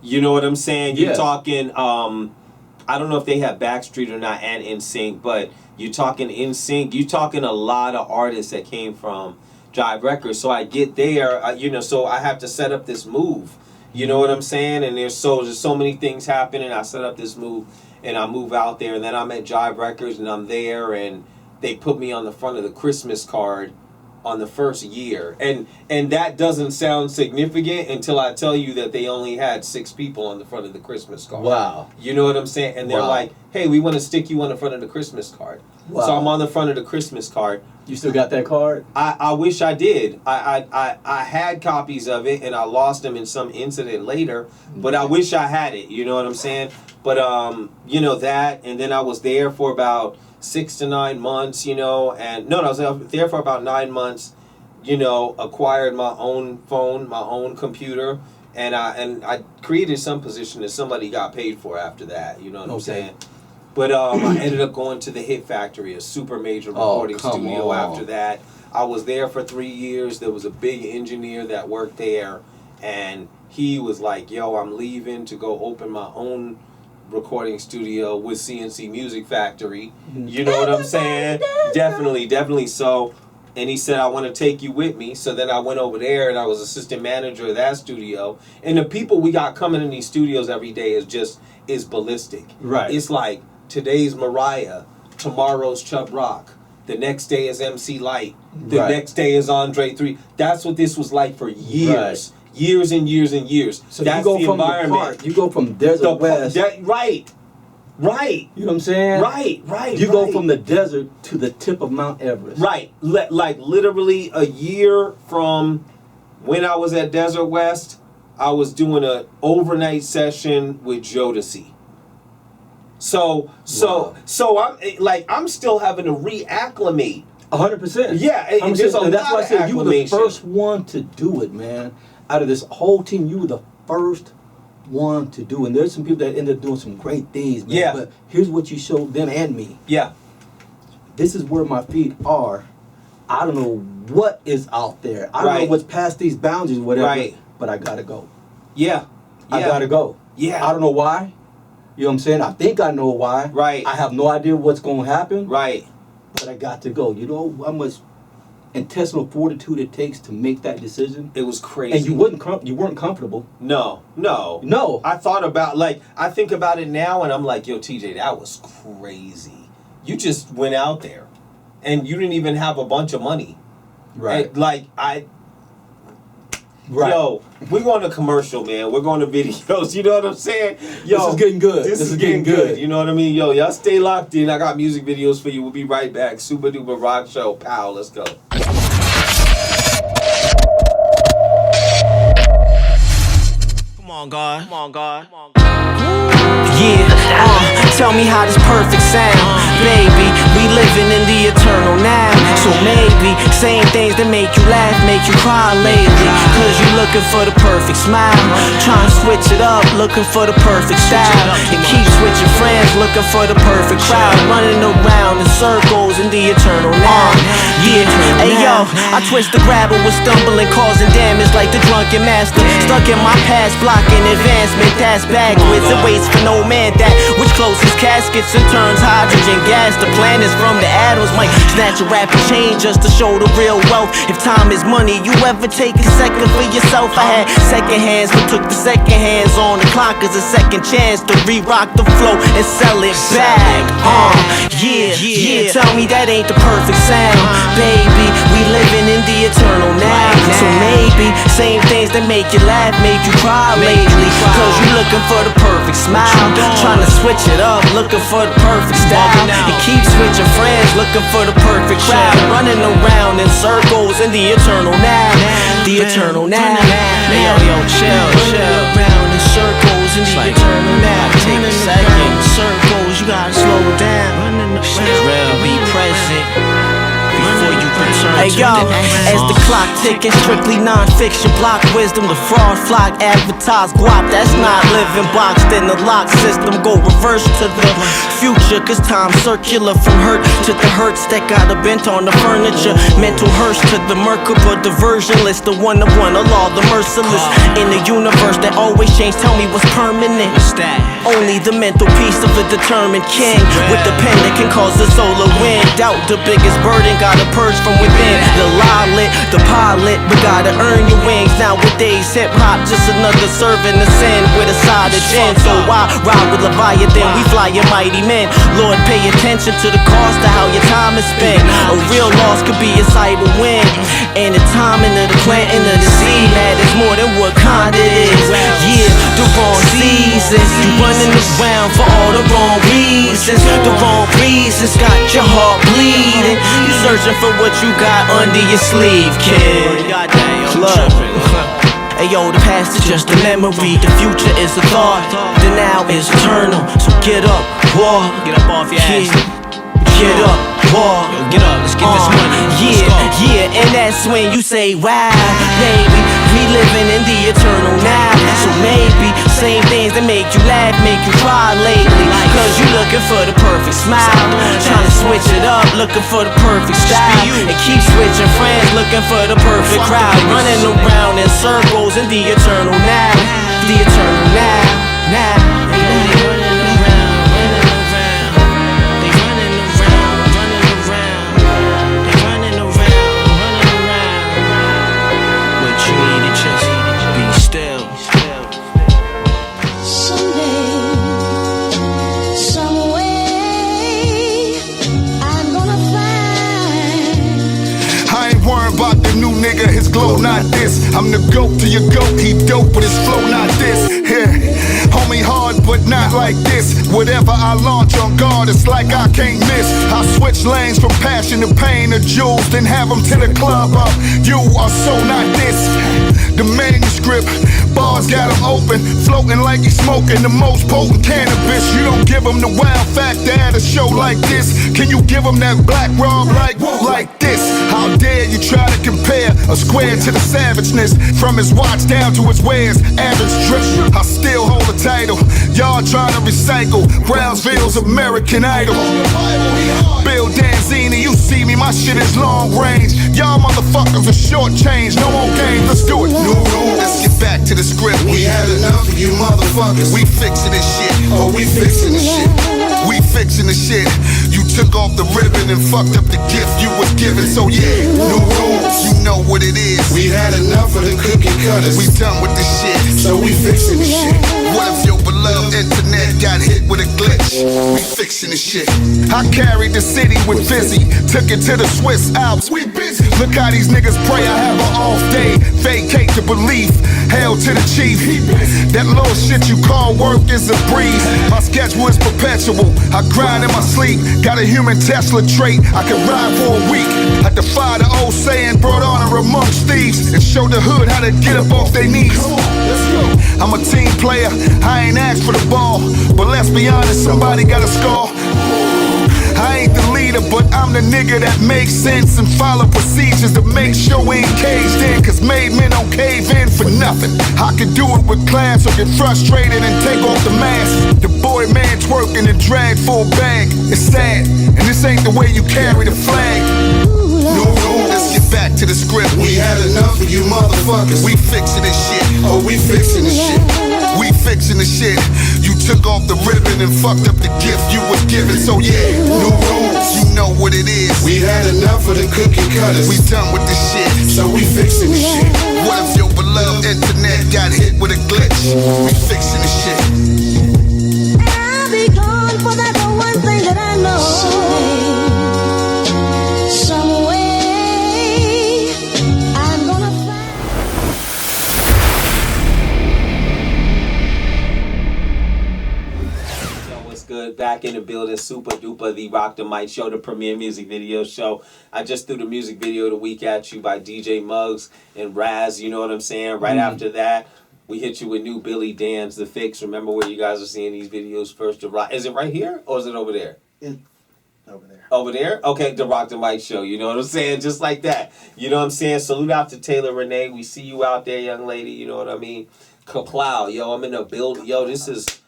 You know what I'm saying? You're talking. I don't know if they have Backstreet or not and NSYNC, but you talking NSYNC. You talking a lot of artists that came from Jive Records. So I get there, so I have to set up this move. You know what I'm saying? And there's so many things happening. I set up this move, and I move out there, and then I'm at Jive Records, and I'm there, and they put me on the front of the Christmas card on the first year. And that doesn't sound significant until I tell you that they only had 6 people on the front of the Christmas card. Wow. You know what I'm saying? And they're like, hey, we want to stick you on the front of the Christmas card. Wow. So I'm on the front of the Christmas card. You still got that card? I wish I did. I had copies of it, and I lost them in some incident later, but I wish I had it. You know what I'm saying? But, that, and then I was there for about 6 to 9 months, and I was there for about 9 months, acquired my own phone, my own computer, and I created some position that somebody got paid for after that, you know what I'm saying? But I ended up going to the Hit Factory, a super major recording studio after that. I was there for 3 years. There was a big engineer that worked there, and he was like, yo, I'm leaving to go open my own recording studio with CNC Music Factory. You know what I'm saying? Definitely. So, and he said, I want to take you with me. So then I went over there, and I was assistant manager of that studio. And the people we got coming in these studios every day is ballistic. Right. It's like, today's Mariah, tomorrow's Chubb Rock, the next day is MC Light, the next day is Andre 3. That's what this was like for years. Right. Years and years and years. So that's you go the from environment. You go from desert west. Right. You know what I'm saying? Right. You go from the desert to the tip of Mount Everest. Right. Like literally a year from when I was at Desert West, I was doing an overnight session with Jodeci. So I'm still having to reacclimate. 100%. Yeah, there's a lot that's why I said you were the acclimation. first one to do it, man. Out of this whole team, you were the first one to do it. And there's some people that ended up doing some great things, man. Yeah. But here's what you showed them and me. Yeah. This is where my feet are. I don't know what is out there. I don't know what's past these boundaries, whatever. Right. But I gotta go. Yeah. I gotta go. Yeah. I don't know why. You know what I'm saying? I think I know why. Right. I have no idea what's gonna happen. Right. But I got to go. You know how much intestinal fortitude it takes to make that decision? It was crazy. And you weren't comfortable. No. I thought about, I think about it now, and I'm like, yo, TJ, that was crazy. You just went out there, and you didn't even have a bunch of money. Right. Right. Yo, we're going to commercial, man. We're going to videos. You know what I'm saying? Yo, this is getting good. This is getting good. You know what I mean? Yo, y'all stay locked in. I got music videos for you. We'll be right back. Super Duper Rock Show. Pow, let's go. Come on, God. Yeah, tell me how this perfect sound. Baby, we living in the eternal now. So maybe saying things that make you laugh, make you cry lately. Cause you looking for the perfect smile. Trying to switch it up, looking for the perfect style. And keep switching friends, looking for the perfect crowd. Running around in circles in the eternal now. Yeah, hey yo, I twist the grabber with stumbling, causing damage like the drunken master. Stuck in my past, blocking advancement, that's backwards. It waits for no man that which closes caskets and turns hydrogen gas. The planets from the atoms might snatch a rapid change just to show the real wealth. If time is money, you ever take a second for yourself? I had second hands, but took the second hands on the clock as a second chance to re-rock the flow and sell it back. Yeah, tell me that ain't the perfect sound. Baby, we living in the eternal now. So maybe saying things that make you laugh, make you cry lately. Cause you looking for the perfect smile. Trying to switch it up, looking for the perfect style. And keep switching friends, looking for the perfect crowd. Running in the eternal now. The eternal now. Hey, yo, chill. Round in circles in the eternal now. Take a second. Circles, you gotta slow down. Shit's real, be present. Before you return. Hey yo, as the clock ticking, strictly non-fiction, block wisdom, the fraud flock, advertise guap, that's not living, boxed in the lock system, go reverse to the future, cause time's circular, from hurt to the hurts that got a bent on the furniture, mental hearse to the merkable diversionless, the one-to-one, a law, the merciless, in the universe that always change, tell me what's permanent, only the mental piece of a determined king, with the pen that can cause the solar wind, doubt the biggest burden, gotta purge from within. The lie lit, the pilot, but gotta earn your wings. Nowadays, hip hop just another serving of sin with a side of gin. So why ride with Leviathan? We fly your mighty men. Lord, pay attention to the cost of how your time is spent. A real loss could be a sight of win. And the timing of the planting of the seed matters more than what kind it is. Yeah, the wrong seasons. You running around for all the wrong reasons. The wrong reasons got your heart bleeding. You searching for what you got under your sleeve, kid. Look. Hey yo, the past is just a memory, the future is a thought, the now is eternal. So get up, walk. Get up off your ass. Get up, walk. Get up, let's get this money. Yeah, and that's when you say, wow, baby, we living in the eternal now. So maybe same things that make you laugh, make you cry lately. Cause you looking for the perfect smile, trying to switch it up, looking for the perfect style. And keep switching friends, looking for the perfect crowd. Running around in circles in the eternal now. The eternal now. Nigga, his glow not this. I'm the goat to your goat, he dope, but his flow not this. Yeah, homie hard, but not like this. Whatever I launch on guard, it's like I can't miss. I switch lanes from passion to pain to jewels, then have them to the club up. You are so not this. The manuscript, bars got him open, floating like he's smoking the most potent cannabis. You don't give him the wild fact at a show like this. Can you give him that black rob like this? How dare you try to compare a square to the savageness, from his watch down to his wares, average drip. I still hold the title, y'all trying to recycle Brownsville's American Idol. Bill Danzini, you see me, my shit is long range. Y'all motherfuckers are short change, no more games, let's do it. New rule, let's get back to the script. We had enough of you motherfuckers. We fixing this shit, oh we fixing this shit. We fixing the shit. You took off the ribbon and fucked up the gift you was given. So yeah, new rules, you know what it is. We had enough of the cookie cutters. We done with this shit, so we fixing the shit. What if your beloved internet got hit with a glitch? We fixing the shit. I carried the city with Fizzy, took it to the Swiss Alps. We busy. Look how these niggas pray I have an off day. Vacate the belief, hail to the chief. That little shit you call work is a breeze. My schedule is perpetual, I grind in my sleep. Got a human Tesla trait, I can ride for a week. I defy the old saying, brought honor amongst thieves, and show the hood how to get up off their knees. I'm a team player, I ain't asked for the ball, but let's be honest, somebody got a score. I ain't the leader, but I'm the nigga that makes sense and follow procedures to make sure we ain't caged in. Cause made men don't cave in for nothing. I can do it with class or get frustrated and take off the mask. The boy man twerking and drag for a bag. It's sad, and this ain't the way you carry the flag. No rule, let's get back to the script. We had enough of you motherfuckers. We fixing this shit, oh we fixing this shit. We fixing the shit. You took off the ribbon and fucked up the gift you was given. So yeah, new rules, you know what it is. We had enough of the cookie cutters. We done with this shit, so we fixing the shit. What if your beloved internet got hit with a glitch? We fixing the shit. I'll be gone for that one thing that I know. Some way, I'm gonna find. Yo, what's good? Supa back in the building. Supa Dupa, the Rock the Mic show, the premier music video show. I just threw the music video of the week at you by DJ Muggs and Raz, you know what I'm saying? Right after that, we hit you with new Billy Danze, The Fix. Remember where you guys are seeing these videos first? Is it right here or is it over there? Over there. Over there? Okay, the Rock the Mic show. You know what I'm saying? Just like that. You know what I'm saying? Salute out to Taylor Rene. We see you out there, young lady. You know what I mean? Kaplow. Yo, I'm in the building. Yo, this is...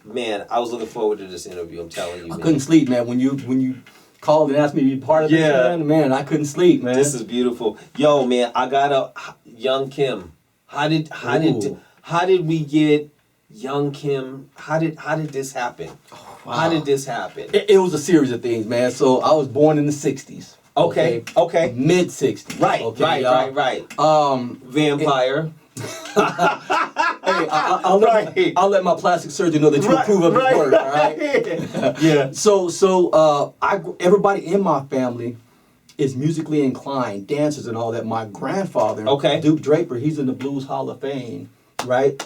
man, I was looking forward to this interview. I'm telling you, man. I couldn't sleep, man. When you called and asked me to be part of this, man, I couldn't sleep, man. This is beautiful. Yo, man, I got a Young Kim. How did we get Young Kim? How did this happen? Wow. How did this happen? It was a series of things, man. So I was born in the 60s. Okay. Mid 60s. Right. Vampire. Hey, I'll let my plastic surgeon know that you approve of his work, all right? Yeah. So everybody in my family is musically inclined, dancers and all that. My grandfather, Duke Draper, he's in the Blues Hall of Fame, right?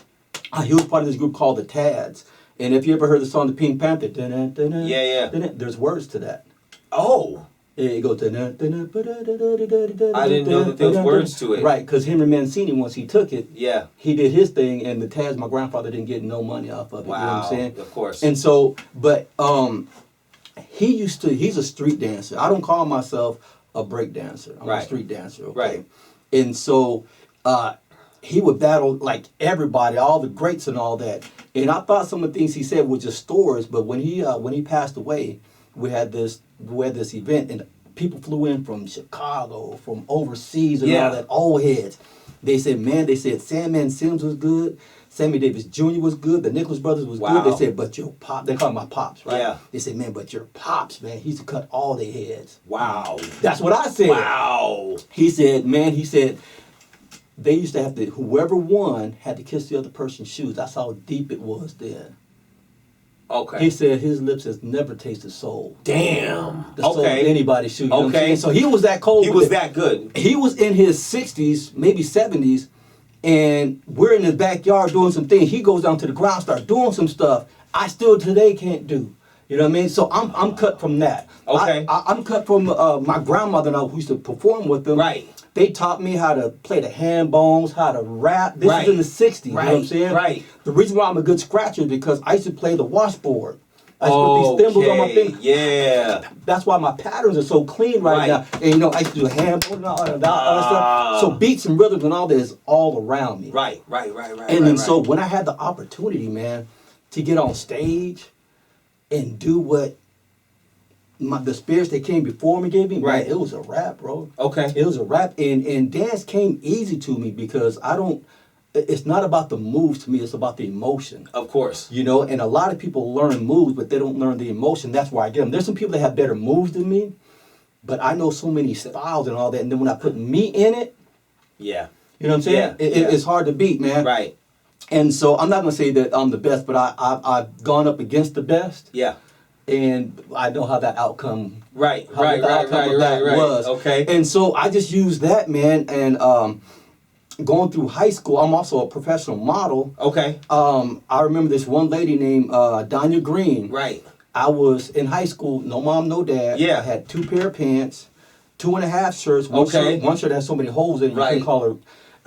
He was part of this group called the Tads. And if you ever heard the song The Pink Panther, there's words to that. Oh. It goes. I didn't know that there was words to it. Right, because Henry Mancini, once he took it, yeah, he did his thing, and the Tads, my grandfather didn't get no money off of it. Wow, you know what I'm saying? Of course. And so, but he's a street dancer. I don't call myself a break dancer. I'm a street dancer. Okay? Right. And so, he would battle like everybody, all the greats and all that. And I thought some of the things he said were just stories, but when he passed away, we had this event, and people flew in from Chicago, from overseas, and all that, old heads. They said Sandman Sims was good, Sammy Davis Jr. was good, the Nicholas Brothers was good. They said, but your pop, they call my pops, right? Yeah. They said, man, but your pops, man, he used to cut all their heads. Wow. That's what I said. Wow. He said, they used to have to, whoever won had to kiss the other person's shoes. That's how deep it was then. Okay. He said his lips has never tasted soul. Damn. The soul of anybody's shoe. You know what I'm saying? So he was that cold. He was that good. He was in his 60s, maybe 70s, and we're in his backyard doing some things. He goes down to the ground, start doing some stuff I still today can't do. You know what I mean? So I'm cut from that. Okay. I'm cut from my grandmother and I, who used to perform with them. Right. They taught me how to play the hand bones, how to rap. This is in the 60s, you know what I'm saying? Right. The reason why I'm a good scratcher is because I used to play the washboard. I used to put these thimbles on my fingers. Yeah. That's why my patterns are so clean right now. And I used to do a hand bone and all that stuff. So beats and rhythms and all that is all around me. Right. And then so when I had the opportunity, man, to get on stage and do what the spirits that came before me gave me, man, it was a rap, bro. Okay. It was a rap, and dance came easy to me because it's not about the moves to me, it's about the emotion. Of course. And a lot of people learn moves, but they don't learn the emotion. That's why I get them. There's some people that have better moves than me, but I know so many styles and all that, and then when I put me in it, yeah. You know what I'm saying? It's hard to beat, man. Right. And so I'm not going to say that I'm the best, but I've gone up against the best. Yeah. And I know how that outcome was. Okay. And so I just used that, man, and going through high school, I'm also a professional model. Okay. I remember this one lady named Donya Green. Right. I was in high school, no mom, no dad. Yeah. I had 2 pair of pants, 2.5 shirts. One shirt had so many holes in it, you couldn't call her.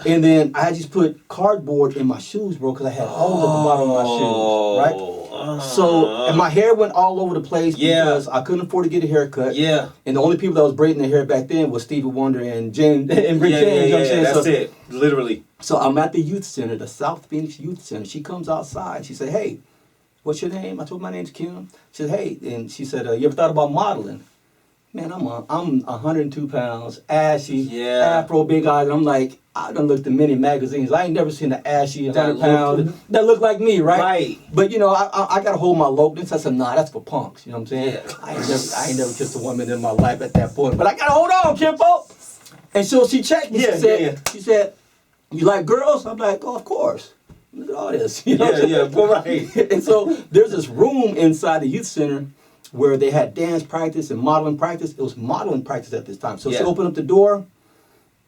And then I just put cardboard in my shoes, bro, because I had holes at the bottom of my shoes, right? So, and my hair went all over the place because I couldn't afford to get a haircut. Yeah. And the only people that was braiding their hair back then was Stevie Wonder and James and Rick James. You know what I'm saying? That's it. Literally. So I'm at the youth center, the South Phoenix Youth Center. She comes outside. She said, hey, what's your name? I told her my name's Kim. She said, hey. And she said, you ever thought about modeling? Man, I'm 102 pounds, ashy, afro, big eyes. And I'm like, I done looked at many magazines. I ain't never seen an ashy 100 pounds that look like me, right? Right. But I gotta hold my lopeness. I said, nah, that's for punks. You know what I'm saying? Yeah. I ain't never kissed a woman in my life at that point. But I gotta hold on, Kimbo. And so she checked me. She said, you like girls? I'm like, oh, of course. Look at all this. You know right. And so there's this room inside the youth center where they had dance practice and modeling practice. It was modeling practice at this time. So she opened up the door.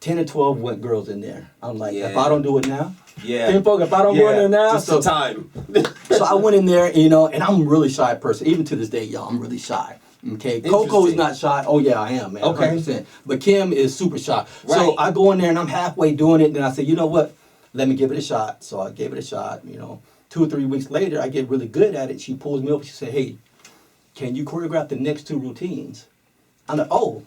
10 or 12 went girls in there. I'm like, Yeah. if I don't do it now, Yeah. if I don't go in there now, just the time. so I went in there, you know, and I'm a really shy person. Even to this day, y'all, I'm really shy. Okay, Koko is not shy. Oh yeah, I am, man. Okay. 100%. But Kim is super shy. Right. So I go in there and I'm halfway doing it, and I say, you know what? Let me give it a shot. So I gave it a shot. You know, 2 or 3 weeks later, I get really good at it. She pulls me over. She said, hey, can you choreograph the next 2 routines? I'm like, oh.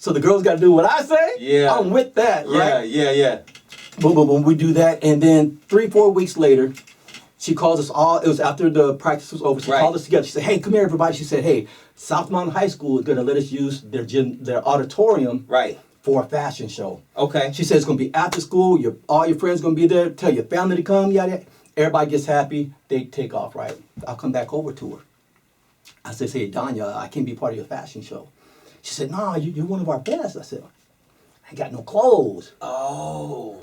So the girls got to do what I say? Yeah. I'm with that, right? Yeah. Boom, boom, boom. We do that. And then 3-4 weeks later, she calls us all. It was after the practice was over. She called us together. She said, hey, come here, everybody. She said, hey, South Mountain High School is going to let us use their auditorium for a fashion show. Okay. She said it's going to be after school. All your friends going to be there. Tell your family to come. Yada. Everybody gets happy. They take off, right? I'll come back over to her. I said, hey, Danya, I can't be part of your fashion show. She said, no, you're one of our best. I said, I ain't got no clothes. Oh.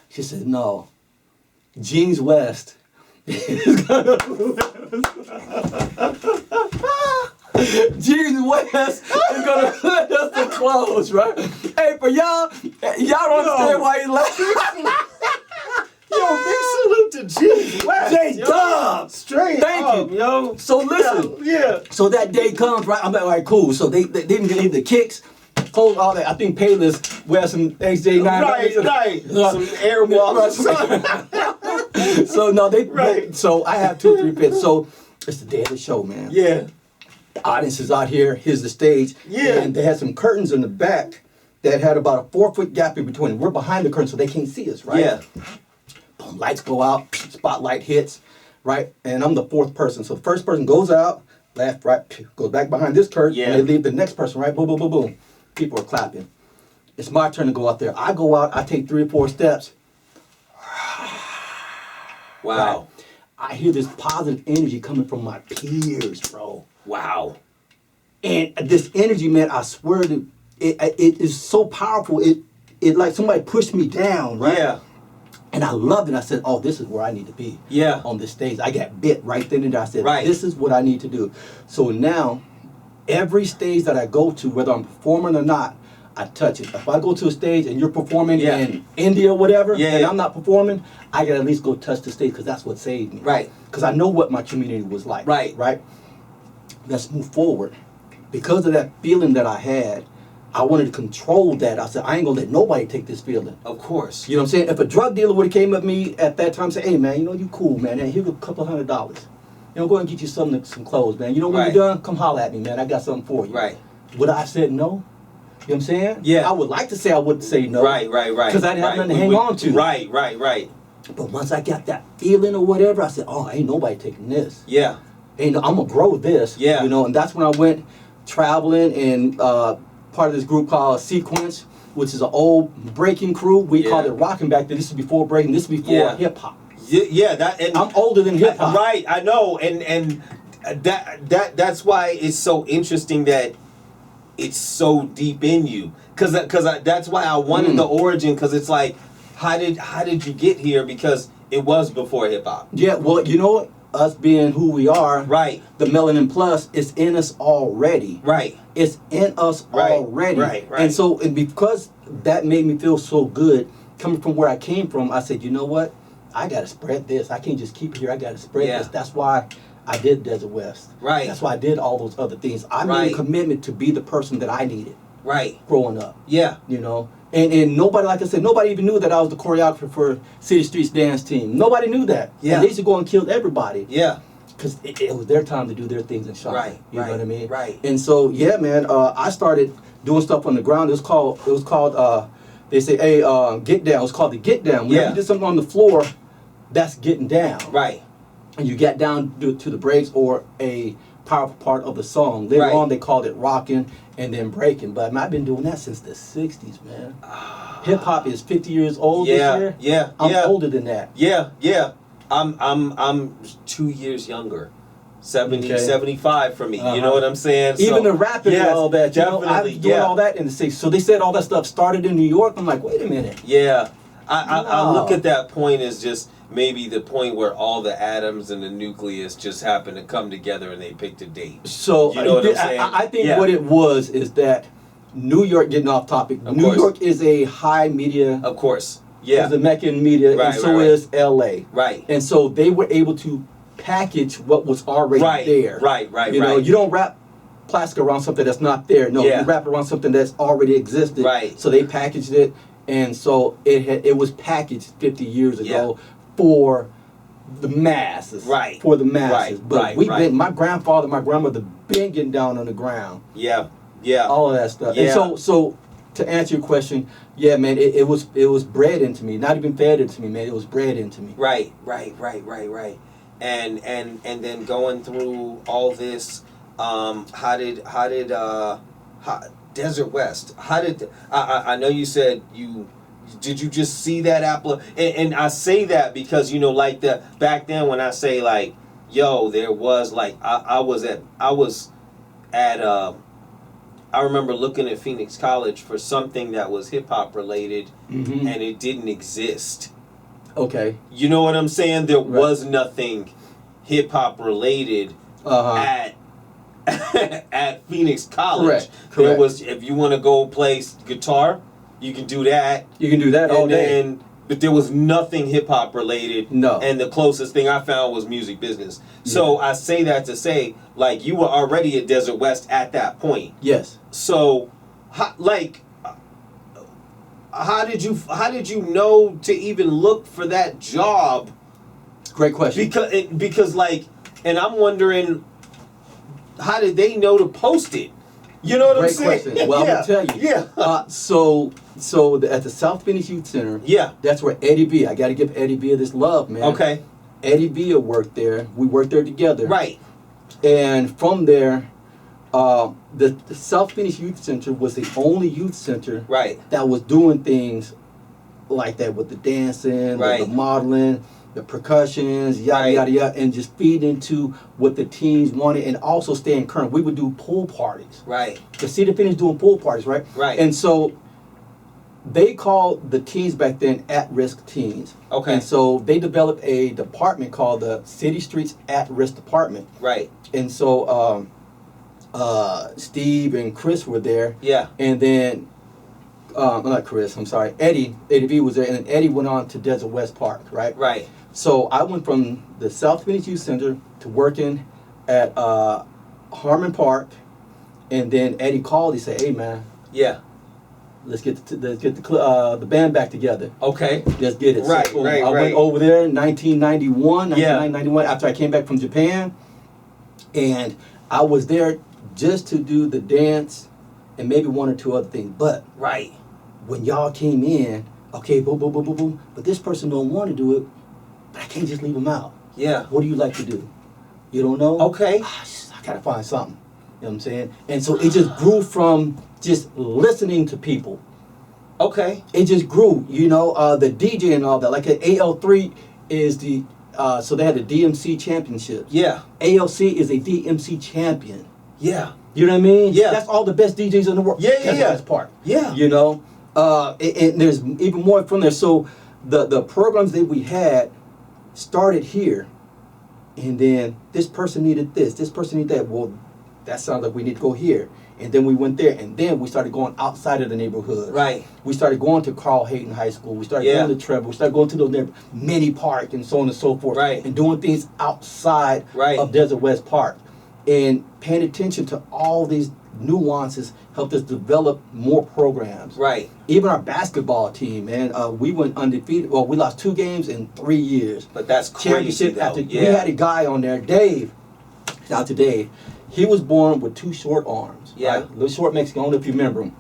She said, no. Jeans West is gonna Jeans West is gonna let us the clothes, right? Hey, for y'all don't understand why he laughing. Yo, big salute to Jeans West. J-Dub. Straight Thank up, you. yo. So listen. Yeah. So that day comes, right? I'm like, all right, cool. So they didn't leave the kicks, clothes, all that. I think Payless wear some XJ9. Right. Some airwalks. So no, so I have 2 or 3 fits. So it's the day of the show, man. Yeah. The audience is out here. Here's the stage. Yeah. And they had some curtains in the back that had about a 4-foot gap in between. We're behind the curtain, so they can't see us, right? Yeah. Boom, lights go out, spotlight hits, right? And I'm the 4th person. So the first person goes out, left, right, goes back behind this curtain, and they leave the next person, right? Boom, boom, boom, boom. People are clapping. It's my turn to go out there. I go out, I take 3 or 4 steps. Wow. Right? I hear this positive energy coming from my peers, bro. Wow. And this energy, man, I swear to it is so powerful. It like somebody pushed me down, right? Yeah. And I loved it. I said, oh, this is where I need to be. Yeah. On this stage. I got bit right then and there. I said, Right. this is what I need to do. So now, every stage that I go to, whether I'm performing or not, I touch it. If I go to a stage and you're performing in India or whatever, and I'm not performing, I gotta at least go touch the stage because that's what saved me. Right. Because I know what my community was like. Right. Right? Let's move forward. Because of that feeling that I had, I wanted to control that. I said, I ain't gonna let nobody take this feeling. Of course. You know what I'm saying? If a drug dealer would have came up to me at that time and said, hey man, you know, you cool, man. Hey, here's a couple $100. You know, go and get you some clothes, man. You know, when you're done, come holler at me, man. I got something for you. Right. Would I have said no? You know what I'm saying? Yeah. I would like to say I wouldn't say no. Right. Because I didn't have nothing to hang on to. Right. But once I got that feeling or whatever, I said, oh, ain't nobody taking this. Yeah. I'm going to grow this. Yeah. You know, and that's when I went traveling and part of this group called Sequence, which is an old breaking crew. We called it rocking back then. This is before breaking. This is before hip hop. Yeah, and I'm older than hip hop. Right, I know, and that's why it's so interesting that it's so deep in you, because that's why I wanted the origin, because it's like, how did you get here? Because it was before hip hop. Yeah, well, you know what? Us being who we are, right? The Melanin Plus is in us already, right? It's in us already, right? And so, and because that made me feel so good, coming from where I came from, I said, you know what? I gotta spread this. I can't just keep it here. I gotta spread this. That's why I did Desert West. Right. That's why I did all those other things. I made a commitment to be the person that I needed. Right. Growing up. Yeah. You know. And nobody, like I said, nobody even knew that I was the choreographer for City Streets Dance Team. Nobody knew that. Yeah. And they used to go and kill everybody. Yeah. Because it was their time to do their things and shine. Right. You know what I mean? Right. And so, yeah, man, I started doing stuff on the ground. It was called they say, hey, get down. It was called the get down. Whenever you did something on the floor, that's getting down. Right. And you get down to the breaks or a powerful part of the song. Later on, they called it rocking and then breaking. But I've been doing that since the 60s, man. Hip hop is 50 years old this year. Yeah. I'm older than that. Yeah. I'm 2 years younger. 75 for me. You know what I'm saying? Even the rapping and all that. Definitely. I was doing all that in the 60s. So they said all that stuff started in New York. I'm like, wait a minute. Yeah. I look at that point as just maybe the point where all the atoms and the nucleus just happen to come together and they picked a date. So you know what I'm saying? I think what it was is that New York, getting off topic. Of New course. York is a high media. Of course. Yeah. Is a mecca in media, Right, and so right. is LA. Right. And so they were able to package what was already there. Right. You know, you don't wrap plastic around something that's not there. No, Yeah. you wrap it around something that's already existed. Right. So they packaged it, and so it was packaged 50 years ago for the masses. Right. For the masses. Right, But right, we've right. been, my grandfather, my grandmother been getting down on the ground. Yeah. Yeah. All of that stuff. Yeah. And so to answer your question, yeah, man, it was bred into me. Not even fed into me, man. It was bred into me. Right. And then going through all this, how did Desert West? How did I know you said did you just see that apple? And I say that because like back then when I say like, yo, there was like I was at I remember looking at Phoenix College for something that was hip hop related, Mm-hmm. and it didn't exist. Okay. You know what I'm saying? There was nothing hip hop related at Phoenix College. Correct. There was, if you want to go play guitar, you can do that. You can do that all day. But there was nothing hip hop related. No. And the closest thing I found was music business. So I say that to say, like, you were already at Desert West at that point. Yes. So, how did you know to even look for that job? Great question. Because like, and I'm wondering, how did they know to post it? You know what I'm saying? Great question. Well, I'm gonna tell you. Yeah. At the South Phoenix Youth Center. Yeah. That's where Eddie V. I got to give Eddie V this love, man. Okay. Eddie V worked there. We worked there together. Right. And from there, the South Phoenix Youth Center was the only youth center that was doing things like that with the dancing, the modeling, the percussions, yada yada, and just feed into what the teens wanted, and also staying current. We would do pool parties. Right. The Cedar Phoenix doing pool parties, right? Right. And so they called the teens back then at-risk teens. Okay. And so they developed a department called the City Streets At-Risk Department. Right. And so Steve and Chris were there. Yeah. And then, not Chris, I'm sorry, Eddie V was there, and then Eddie went on to Desert West Park, right? Right. So I went from the South Phoenix Youth Center to working at Harmon Park, and then Eddie called. He said, "Hey, man, let's get the band back together. Okay, let's get it." Right, so right, I went over there in 1991 after I came back from Japan, and I was there just to do the dance and maybe one or two other things. But when y'all came in, okay, boom, boom, boom, boom, boom, but this person don't want to do it, but I can't just leave them out. Yeah. What do you like to do? You don't know? Okay. I gotta find something. You know what I'm saying? And so it just grew from just listening to people. Okay. It just grew, the DJ and all that. Like at AL3 is the, so they had the DMC championship. Yeah. ALC is a DMC champion. Yeah. You know what I mean? Yeah. That's all the best DJs in the world. Yeah. That's part. Yeah. And there's even more from there. So the programs that we had started here, and then this person needed this person needed that. Well, that sounds like we need to go here. And then we went there, and then we started going outside of the neighborhood. Right. We started going to Carl Hayden High School. We started going to Trevor. We started going to those mini park and so on and so forth. Right. And doing things outside of Desert West Park. And paying attention to all these nuances helped us develop more programs. Right. Even our basketball team, man, we went undefeated. Well, we lost 2 games in 3 years. But that's crazy, though. We had a guy on there, Dave. Shout out to Dave. He was born with 2 short arms. Yeah. Right? Little short Mexican, I don't know if you remember him.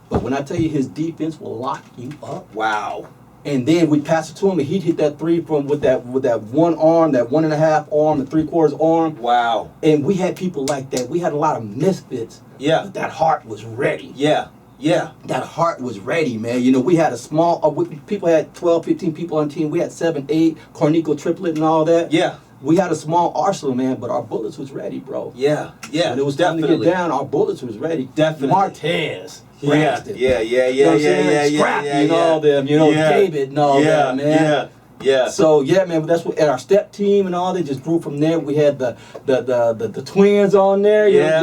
But when I tell you his defense will lock you up. Wow. And then we pass it to him, and he'd hit that 3 from with that one arm, that 1.5 arm, the 3/4 arm. Wow. And we had people like that. We had a lot of misfits. Yeah. But that heart was ready. Yeah. Yeah. That heart was ready, man. We had a small, people had 12, 15 people on the team. We had 7, 8, Cornico triplet and all that. Yeah. We had a small arsenal, man, but our bullets was ready, bro. Yeah. Yeah. When it was time to get down, our bullets was ready. Definitely. Martez. Yeah. Brandon. Yeah. Scrappy and all them, David and all that, man. Yeah. So yeah, man, that's what, and our step team and all, they just grew from there. We had the twins on there. Yeah.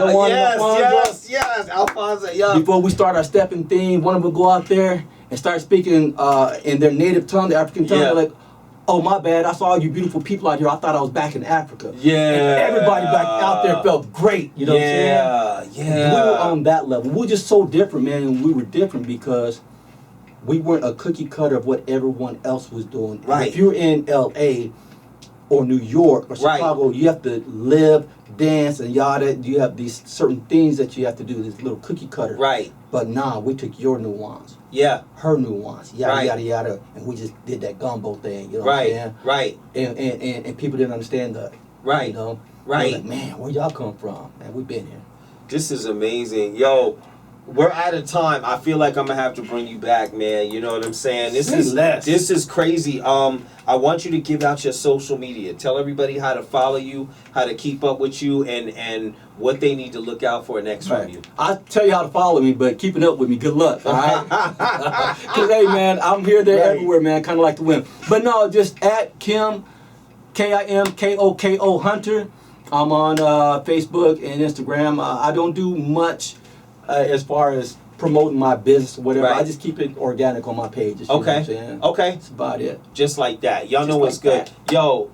Yes. Alfonso, yeah. Before we start our stepping theme, one of them would go out there and start speaking in their native tongue, the African tongue. They're like, oh, my bad, I saw all you beautiful people out here. I thought I was back in Africa. Yeah. And everybody back out there felt great. You know what I'm saying? Yeah. We were on that level. We were just so different, man. And we were different because we weren't a cookie cutter of what everyone else was doing. Right. If you're in L.A. or New York or Chicago, you have to live, dance, and yada. You have these certain things that you have to do, this little cookie cutter. Right. But nah, we took your nuance. Yeah. Her nuance. Yada, yada, yada. And we just did that gumbo thing. You know what I'm saying? Right. And people didn't understand that. Right. You know? Right. Like, man, where y'all come from? Man, we've been here. This is amazing. Yo, we're out of time. I feel like I'm gonna have to bring you back, man. You know what I'm saying? This is crazy. I want you to give out your social media. Tell everybody how to follow you, how to keep up with you, and what they need to look out for next from you. I'll tell you how to follow me, but keeping up with me, good luck, all right? Because, hey, man, I'm here, there, everywhere, man, kind of like the wind. But no, just at Kim, KIMKOKO Hunter. I'm on Facebook and Instagram. I don't do much as far as promoting my business or whatever. I just keep it organic on my pages. You know what I'm saying? Okay. That's about it. Just like that. Y'all know what's good. Yo,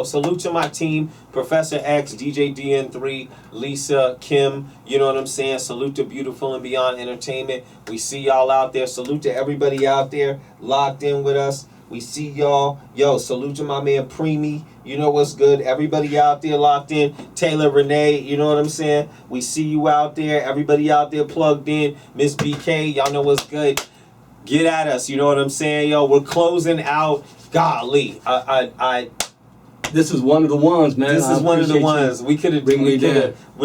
salute to my team. Professor X, DJ DN3, Lisa, Kim, you know what I'm saying? Salute to Beautiful and Beyond Entertainment. We see y'all out there. Salute to everybody out there locked in with us. We see y'all. Yo, salute to my man Preemie. You know what's good. Everybody out there locked in. Taylor, Rene, you know what I'm saying? We see you out there. Everybody out there plugged in. Miss BK, y'all know what's good. Get at us, you know what I'm saying? Yo, we're closing out. Golly. This is one of the ones, man. This is one of the ones. We could have. We're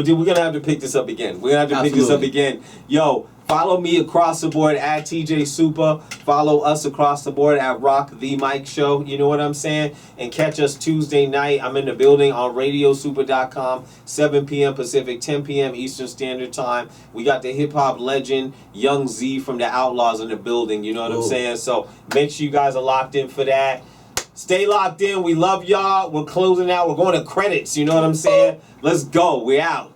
gonna have to pick this up again. We're gonna have to pick this up again. Yo, follow me across the board at TJ Supa. Follow us across the board at Rock the Mic Show. You know what I'm saying? And catch us Tuesday night. I'm in the building on radiosupa.com, 7 p.m. Pacific, 10 p.m. Eastern Standard Time. We got the hip hop legend Young Z from the Outlaws in the building. You know what I'm saying? So make sure you guys are locked in for that. Stay locked in. We love y'all. We're closing out. We're going to credits. You know what I'm saying? Let's go. We're out.